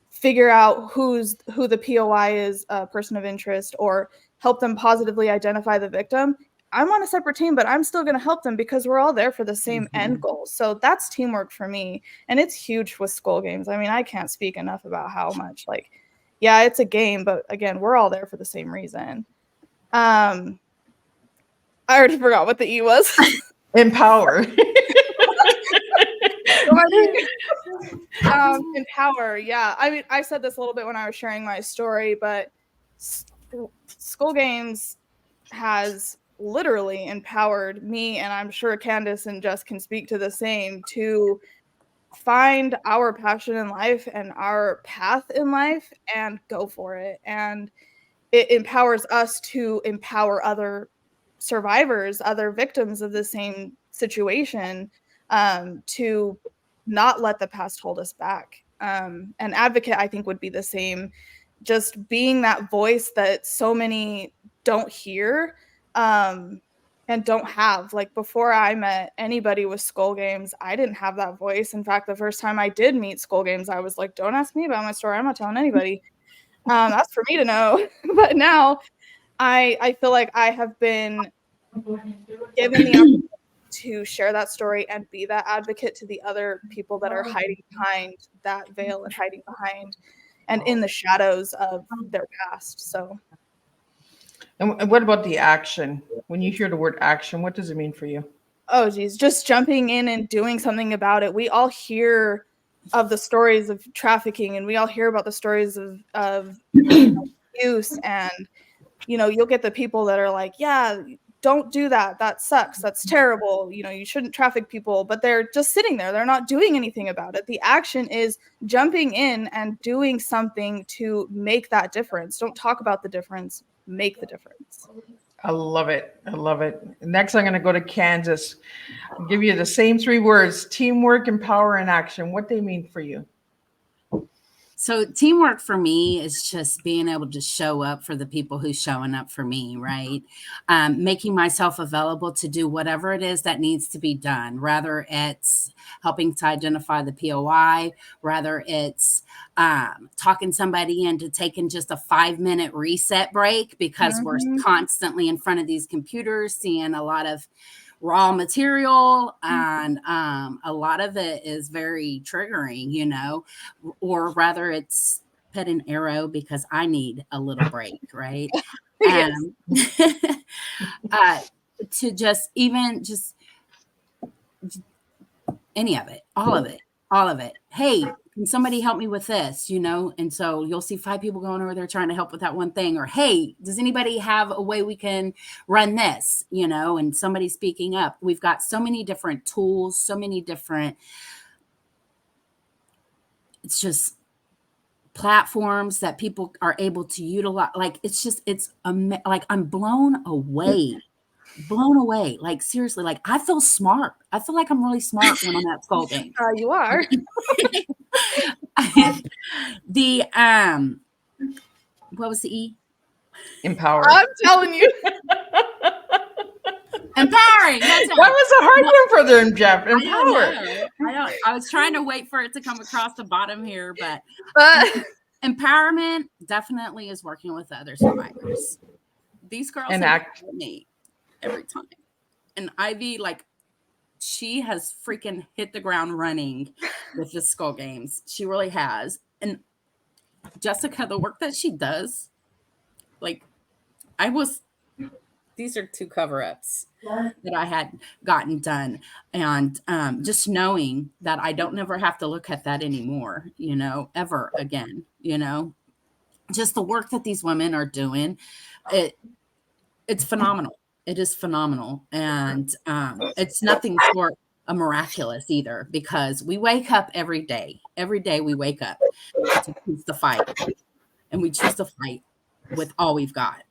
figure out who the POI is, a person of interest, or help them positively identify the victim, I'm on a separate team, but I'm still going to help them because we're all there for the same end goal. So that's teamwork for me. And it's huge with Skull Games. I mean, I can't speak enough about how much, yeah, it's a game, but again, we're all there for the same reason. I already forgot what the E was. Empower. Empower. Yeah. I mean, I said this a little bit when I was sharing my story, but Skull Games has literally empowered me, and I'm sure Candace and Jess can speak to the same, to find our passion in life and our path in life and go for it. And it empowers us to empower other survivors, other victims of the same situation, to not let the past hold us back. An advocate, I think, would be the same, just being that voice that so many don't hear, and don't have. Like, before I met anybody with Skull Games, I didn't have that voice. In fact, the first time I did meet Skull Games, I was like, don't ask me about my story. I'm not telling anybody. That's for me to know. But now I feel like I have been given the opportunity to share that story and be that advocate to the other people that are hiding behind that veil and hiding behind and in the shadows of their past. So. And what about the action? When you hear the word action, what does it mean for you? Oh, geez, just jumping in and doing something about it. We all hear of the stories of trafficking, and we all hear about the stories of abuse, and you'll get the people that are like, yeah, don't do that. That sucks. That's terrible. You shouldn't traffic people, but they're just sitting there. They're not doing anything about it. The action is jumping in and doing something to make that difference. Don't talk about the difference, make the difference. I love it. I love it. Next, I'm going to go to Kansas. I'll give you the same 3 words: teamwork, empower, and action. What they mean for you? So teamwork for me is just being able to show up for the people who's showing up for me, right? Making myself available to do whatever it is that needs to be done, rather it's helping to identify the POI, rather it's talking somebody into taking just a 5-minute reset break because we're constantly in front of these computers, seeing a lot of raw material, and a lot of it is very triggering, or rather it's pet an arrow because I need a little break, right? To just any of it, all of it. Hey, can somebody help me with this? And so you'll see 5 people going over there trying to help with that one thing, or, hey, does anybody have a way we can run this? And somebody speaking up. We've got so many different tools, so many different, it's just platforms that people are able to utilize. Like, like I'm blown away. Like, seriously, like I feel smart. I feel like I'm really smart when I'm at Skull Games. You are. The what was the E? Empower. I'm telling you. Empowering. That was a hard one for them, Jeff. Empower. I was trying to wait for it to come across the bottom here, but empowerment definitely is working with other survivors. These girls act with me every time. And Ivy, like, she has freaking hit the ground running with the Skull Games. She really has. And Jessica, the work that she does, like, these are 2 cover-ups that I had gotten done. And just knowing that I don't never have to look at that anymore, ever again, just the work that these women are doing, it's phenomenal. It is phenomenal. And it's nothing short of miraculous either, because we wake up every day. Every day we wake up to choose the fight. And we choose to fight with all we've got,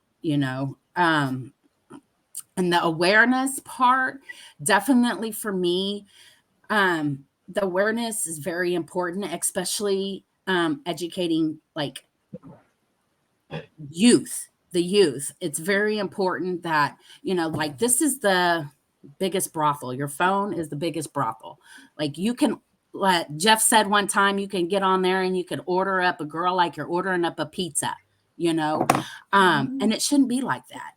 And the awareness part, definitely for me, the awareness is very important, especially educating like the youth. It's very important that, like, this is the biggest brothel. Your phone is the biggest brothel. Like, you can, like Jeff said one time, you can get on there and you can order up a girl like you're ordering up a pizza, and it shouldn't be like that.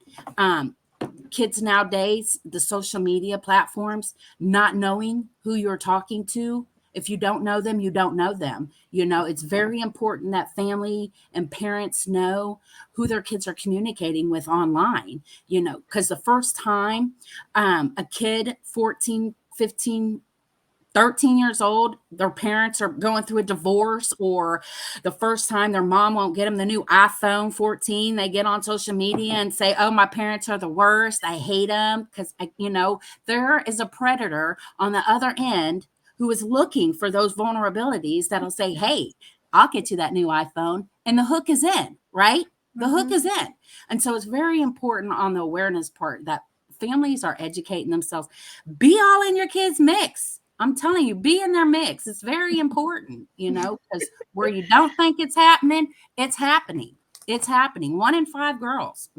Kids nowadays, the social media platforms, not knowing who you're talking to. If you don't know them, you don't know them. It's very important that family and parents know who their kids are communicating with online, because the first time a kid, 14, 15, 13 years old, their parents are going through a divorce, or the first time their mom won't get them the new iPhone 14, they get on social media and say, oh, my parents are the worst. I hate them. Because, there is a predator on the other end who is looking for those vulnerabilities that'll say, hey, I'll get you that new iPhone. And the hook is in, right? The hook is in. And so it's very important on the awareness part that families are educating themselves. Be all in your kids' mix. I'm telling you, be in their mix. It's very important, because where you don't think it's happening, it's happening. It's happening. 1 in 5 girls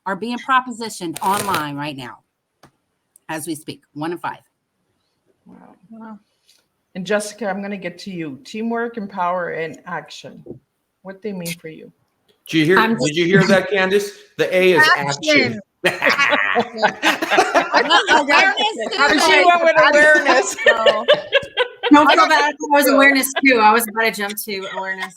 are being propositioned online right now as we speak. 1 in 5. Wow. And Jessica, I'm going to get to you. Teamwork, empower, and action. What they mean for you. Did you hear that, Candace? The A is action. Awareness. She went with awareness. Don't feel bad. I was awareness too. I was about to jump to awareness.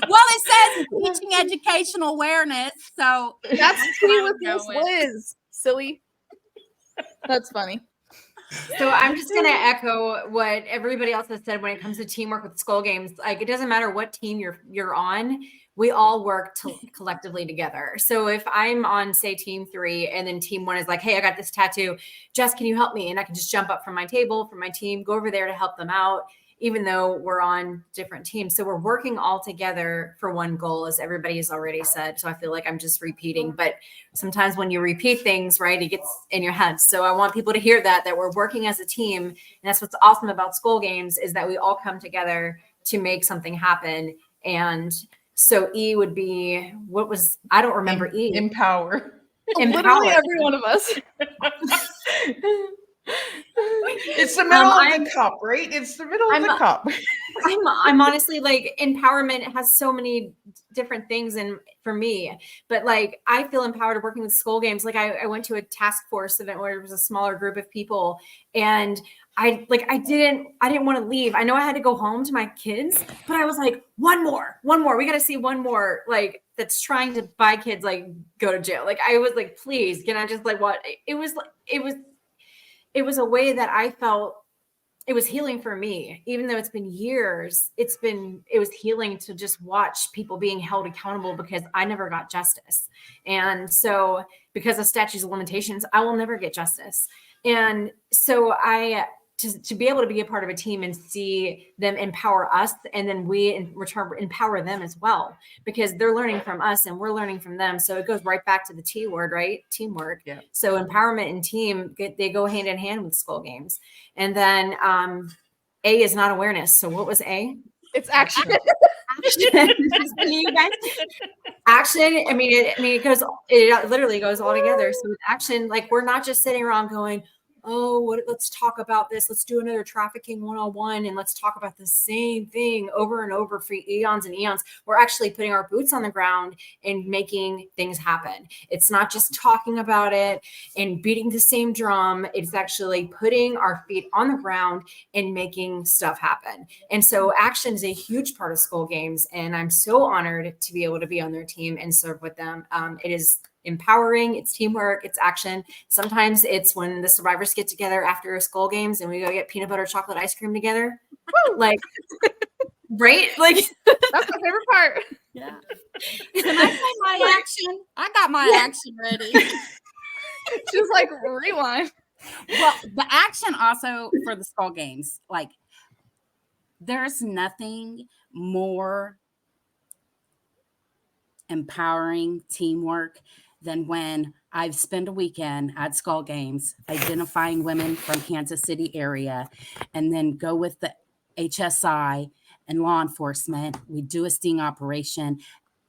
Well, it says teaching educational awareness. So that's me with Miss Liz. Silly. That's funny. So I'm just going to echo what everybody else has said when it comes to teamwork with Skull Games. Like, it doesn't matter what team you're on. We all work collectively together. So if I'm on, say, team 3, and then team 1 is like, hey, I got this tattoo. Jess, can you help me? And I can just jump up from my table, from my team, go over there to help them out, even though we're on different teams. So we're working all together for one goal, as everybody has already said. So I feel like I'm just repeating, but sometimes when you repeat things, right, it gets in your head. So I want people to hear that we're working as a team. And that's what's awesome about Skull Games, is that we all come together to make something happen. And so E would be, I don't remember E. Empower. Literally every one of us. It's the middle of the cup, right? It's the middle of the cup. I'm honestly, like, empowerment has so many different things for me, but like, I feel empowered working with Skull Games. Like, I went to a task force event where it was a smaller group of people, and I didn't want to leave. I know I had to go home to my kids, but I was like, one more. We got to see one more, like, that's trying to buy kids, like, go to jail. Like, I was like, please, can I just, like, what? It was a way that I felt it was healing for me. Even though it's been years, it was healing to just watch people being held accountable, because I never got justice. And so, because of statutes of limitations, I will never get justice. And so to be able to be a part of a team and see them empower us, and then we in return empower them as well, because they're learning from us and we're learning from them. So it goes right back to the T word, right? Teamwork. Yeah. So empowerment and team, they go hand in hand with Skull Games. And then A is not awareness. So what was A? It's action. You guys, action. I mean, it literally goes all together. So with action, like, we're not just sitting around going, oh, let's talk about this. Let's do another trafficking 101, and let's talk about the same thing over and over for eons and eons. We're actually putting our boots on the ground and making things happen. It's not just talking about it and beating the same drum. It's actually putting our feet on the ground and making stuff happen. And so action is a huge part of Skull Games, and I'm so honored to be able to be on their team and serve with them. It is empowering, it's teamwork, it's action. Sometimes it's when the survivors get together after Skull Games and we go get peanut butter chocolate ice cream together. Like, right? Like, that's my favorite part. Yeah. Can I say my action? I got my action ready. She's like, rewind. Well, the action also for the Skull Games, like, there's nothing more empowering teamwork than when I've spent a weekend at Skull Games identifying women from Kansas City area, and then go with the HSI and law enforcement. We do a sting operation,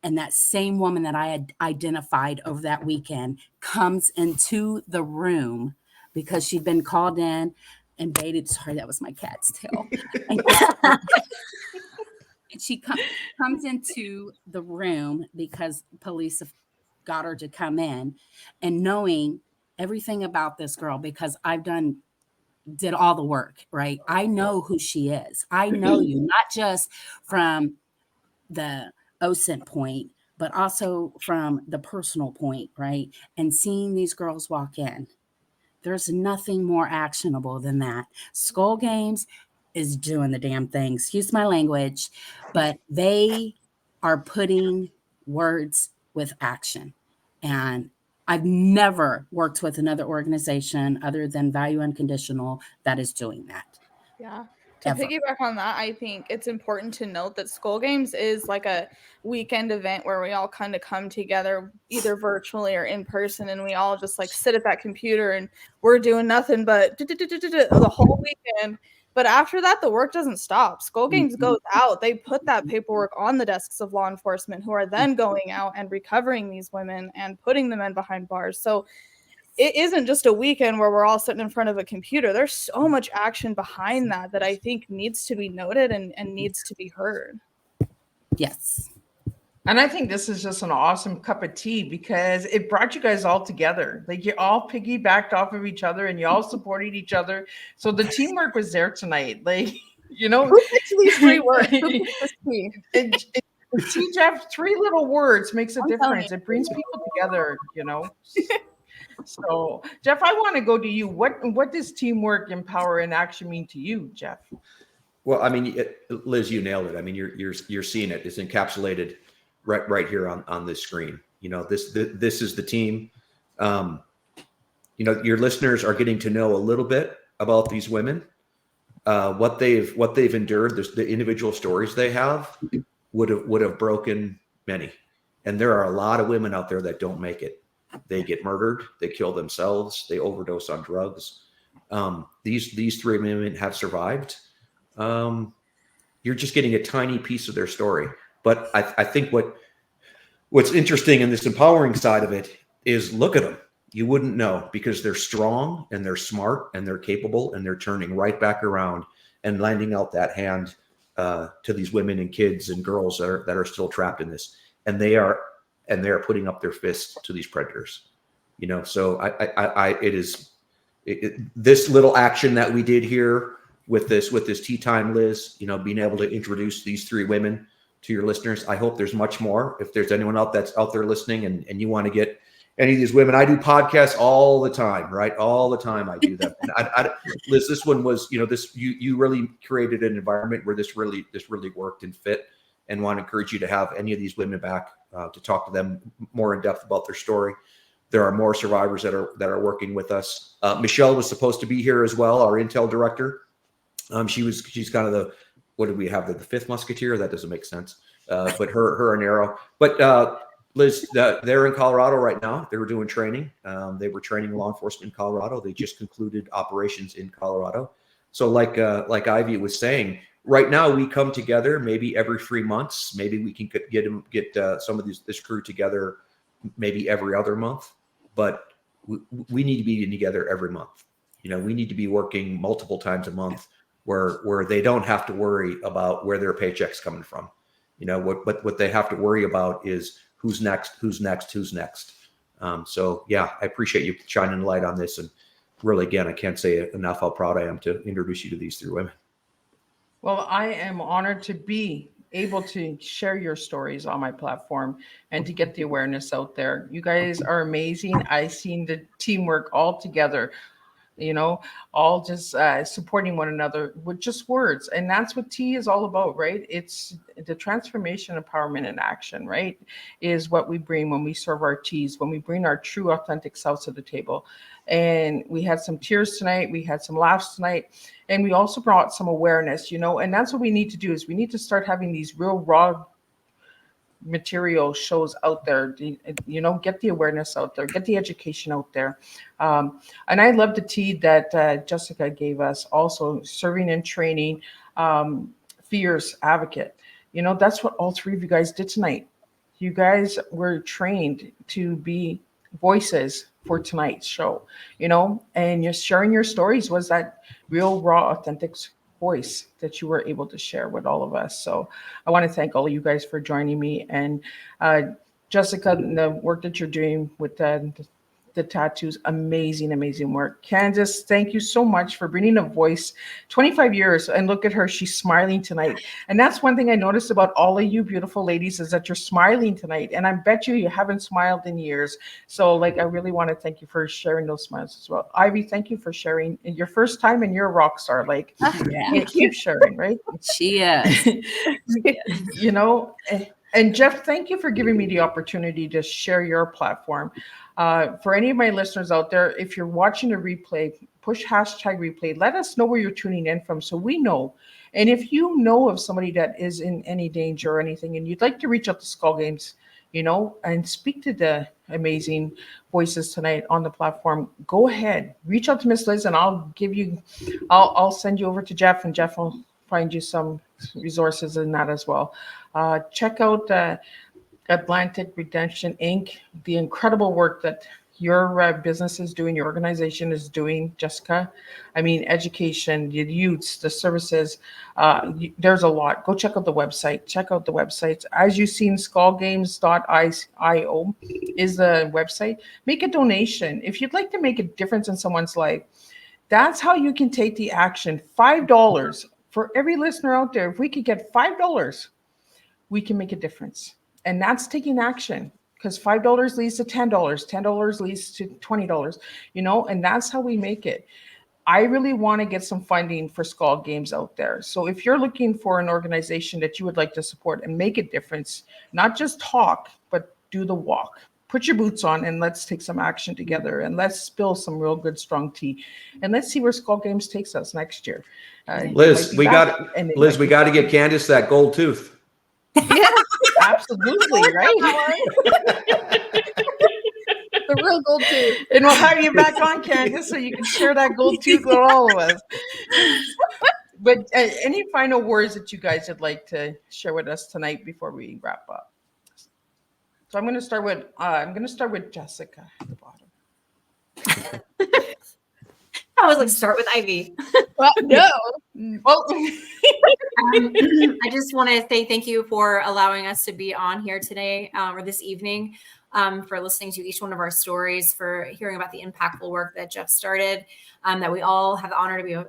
and that same woman that I had identified over that weekend comes into the room because she'd been called in and baited. Sorry, that was my cat's tail. And she comes into the room because police have got her to come in, and knowing everything about this girl, because I've did all the work, right? I know who she is. I know you, not just from the OSINT point, but also from the personal point, right? And seeing these girls walk in, there's nothing more actionable than that. Skull Games is doing the damn thing. Excuse my language, but they are putting words with action. And I've never worked with another organization other than Value Unconditional that is doing that. Yeah. To piggyback on that, I think it's important to note that Skull Games is like a weekend event where we all kind of come together either virtually or in person, and we all just like sit at that computer and we're doing nothing but the whole weekend. But after that, the work doesn't stop. Skull Games goes out. They put that paperwork on the desks of law enforcement, who are then going out and recovering these women and putting them in behind bars. So it isn't just a weekend where we're all sitting in front of a computer. There's so much action behind that I think needs to be noted and needs to be heard. Yes. And I think this is just an awesome cup of tea because it brought you guys all together. Like, you all piggybacked off of each other and you all supported each other. So the teamwork was there tonight. Like, you know, who picks these 3 words? Jeff, 3 little words makes a difference. It brings people together, you know. So, Jeff, I want to go to you. What does teamwork, empower, and action mean to you, Jeff? Well, I mean, Liz, you nailed it. I mean, you're seeing it. It's encapsulated right here on this screen. This is the team. Your listeners are getting to know a little bit about these women, what they've endured. The individual stories they have would have broken many, and there are a lot of women out there that don't make it. They get murdered, they kill themselves, they overdose on drugs. These three women have survived. You're just getting a tiny piece of their story, but I think what's interesting in this empowering side of it is, look at them. You wouldn't know, because they're strong and they're smart and they're capable, and they're turning right back around and lending out that hand to these women and kids and girls that are still trapped in this, and they are putting up their fists to these predators. So this little action that we did here with this tea time, Liz, being able to introduce these three women to your listeners. I hope there's much more. If there's anyone that's out there listening and you want to get any of these women, I do podcasts all the time, right? All the time I do them. And Liz, this one was, you really created an environment where this really worked and fit, and want to encourage you to have any of these women back to talk to them more in depth about their story. There are more survivors that are working with us. Michelle was supposed to be here as well, our Intel director. She's kind of what did we have? The fifth musketeer? That doesn't make sense. But her and Arrow. But Liz, they're in Colorado right now. They were doing training. They were training law enforcement in Colorado. They just concluded operations in Colorado. So like Ivy was saying, right now we come together maybe every 3 months. Maybe we can get some of this crew together maybe every other month. But we need to be together every month. We need to be working multiple times a month where they don't have to worry about where their paycheck's coming from. What they have to worry about is who's next. So yeah, I appreciate you shining a light on this. And really, again, I can't say enough how proud I am to introduce you to these three women. Well, I am honored to be able to share your stories on my platform and to get the awareness out there. You guys are amazing. I've seen the teamwork all together, all just supporting one another with just words. And that's what tea is all about, right? It's the transformation, empowerment, and action, right? Is what we bring when we serve our teas, when we bring our true, authentic selves to the table. And we had some tears tonight. We had some laughs tonight. And we also brought some awareness, and that's what we need to do, is we need to start having these real raw material shows out there, get the awareness out there, get the education out there. And I love the tea that Jessica gave us, also serving and training, fierce advocate. That's what all three of you guys did tonight. You guys were trained to be voices for tonight's show, and you're sharing your stories was that real, raw, authentic voice that you were able to share with all of us. So I want to thank all of you guys for joining me. And Jessica, the work that you're doing with the tattoos, amazing work. Candace, thank you so much for bringing a voice. 25 years, and look at her, she's smiling tonight. And that's one thing I noticed about all of you beautiful ladies, is that you're smiling tonight. And I bet you haven't smiled in years. So I really want to thank you for sharing those smiles as well. Ivy, thank you for sharing your first time, and you're a rock star. Yeah. Keep sharing, right? She is. And Jeff, thank you for giving me the opportunity to share your platform. For any of my listeners out there, if you're watching a replay, push #replay. Let us know where you're tuning in from so we know. And if you know of somebody that is in any danger or anything, and you'd like to reach out to Skull Games, and speak to the amazing voices tonight on the platform, go ahead, reach out to Miss Liz, and I'll send you over to Jeff, and Jeff will find you some resources in that as well. Check out Atlantic Redemption Inc., the incredible work that your business is doing, your organization is doing, Jessica. I mean, education, the youths, the services, there's a lot. Go check out the website. Check out the websites. As you've seen, skullgames.io is the website. Make a donation. If you'd like to make a difference in someone's life, that's how you can take the action. $5 for every listener out there. If we could get $5, we can make a difference. And that's taking action. because $5 leads to $10, $10 leads to $20, and that's how we make it. I really want to get some funding for Skull Games out there. So if you're looking for an organization that you would like to support and make a difference, not just talk, but do the walk. Put your boots on and let's take some action together, and let's spill some real good, strong tea. And let's see where Skull Games takes us next year. Liz, we got to get Candace that gold tooth. Yes, absolutely, right? The real gold tooth. And we'll have you back on, Candace, so you can share that gold tooth with all of us. But any final words that you guys would like to share with us tonight before we wrap up? So I'm going to start with Jessica at the bottom. I was like, start with Ivy. Well, no. Well, I just want to say thank you for allowing us to be on here today or this evening, for listening to each one of our stories, for hearing about the impactful work that Jeff started, that we all have the honor to be a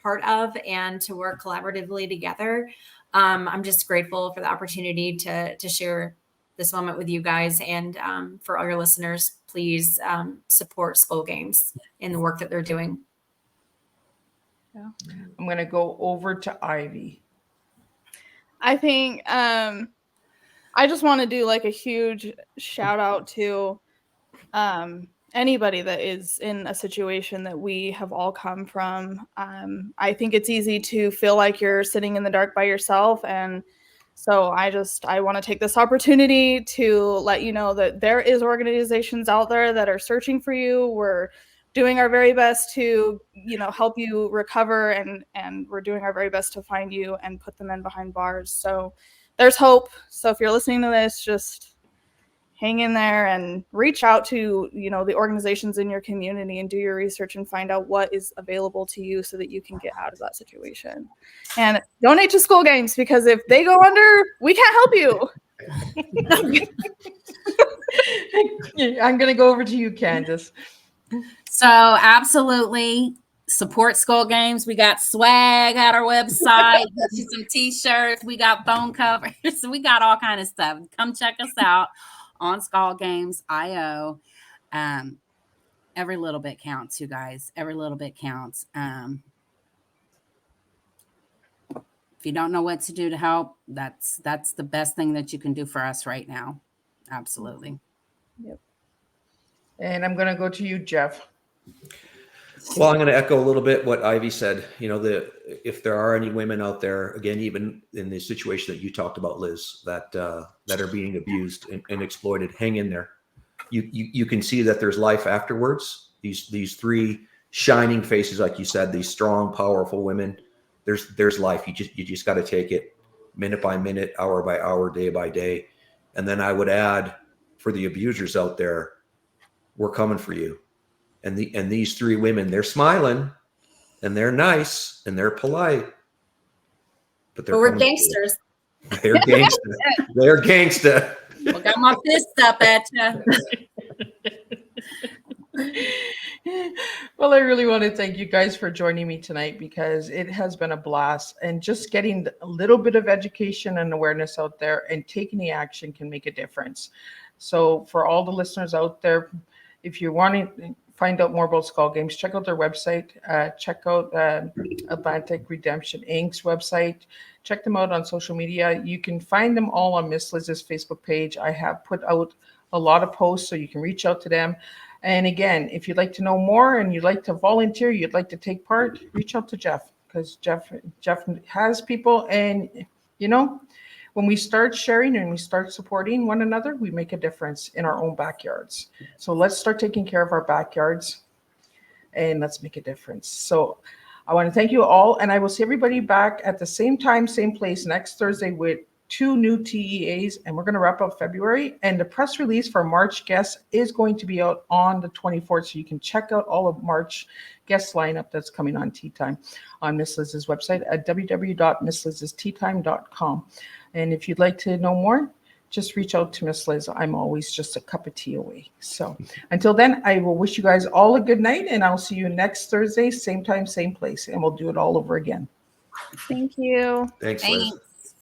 part of and to work collaboratively together. I'm just grateful for the opportunity to share this moment with you guys, and for all your listeners, please support Skull Games in the work that they're doing. Yeah. I'm going to go over to Ivy. I think I just want to do like a huge shout out to anybody that is in a situation that we have all come from. I think it's easy to feel like you're sitting in the dark by yourself, and so I want to take this opportunity to let you know that there is organizations out there that are searching for you. We're doing our very best to, help you recover, and we're doing our very best to find you and put them in behind bars. So there's hope. So if you're listening to this, just hang in there and reach out to, the organizations in your community and do your research and find out what is available to you so that you can get out of that situation. And donate to Skull Games, because if they go under, we can't help you. I'm going to go over to you, Candace. So absolutely support Skull Games. We got swag at our website, some t-shirts, we got phone covers, we got all kind of stuff. Come check us out on Skull Games IO. Every little bit counts, you guys. Every little bit counts. If you don't know what to do to help, that's the best thing that you can do for us right now. Absolutely. Yep. And I'm going to go to you, Jeff. Well, I'm going to echo a little bit what Ivy said. If there are any women out there, again, even in the situation that you talked about, Liz, that are being abused and exploited, hang in there. You can see that there's life afterwards. These three shining faces, like you said, these strong, powerful women. There's life. You just got to take it minute by minute, hour by hour, day by day. And then I would add, for the abusers out there, we're coming for you. And these three women, they're smiling and they're nice and they're polite, but we're gangsters. They're gangster. They're gangster. Well, got my fist up at you. Well, I really want to thank you guys for joining me tonight, because it has been a blast, and just getting a little bit of education and awareness out there and taking the action can make a difference. So for all the listeners out there, if you want to find out more about Skull Games, check out their website, check out Atlantic Redemption Inc.'s website, check them out on social media. You can find them all on Miss Liz's Facebook page. I have put out a lot of posts, so you can reach out to them. And again, if you'd like to know more and you'd like to volunteer, you'd like to take part, reach out to Jeff, because Jeff has people. And, when we start sharing and we start supporting one another, we make a difference in our own backyards. So let's start taking care of our backyards and let's make a difference. So I want to thank you all, and I will see everybody back at the same time, same place next Thursday with 2 new TEAs, and we're going to wrap up February. And the press release for March guests is going to be out on the 24th, so you can check out all of March guest lineup that's coming on Tea Time on Miss Liz's website at www.misslizsteatime.com. And if you'd like to know more, just reach out to Miss Liz. I'm always just a cup of tea away. So until then, I will wish you guys all a good night, and I'll see you next Thursday, same time, same place, and we'll do it all over again. Thank you. Thanks, Liz.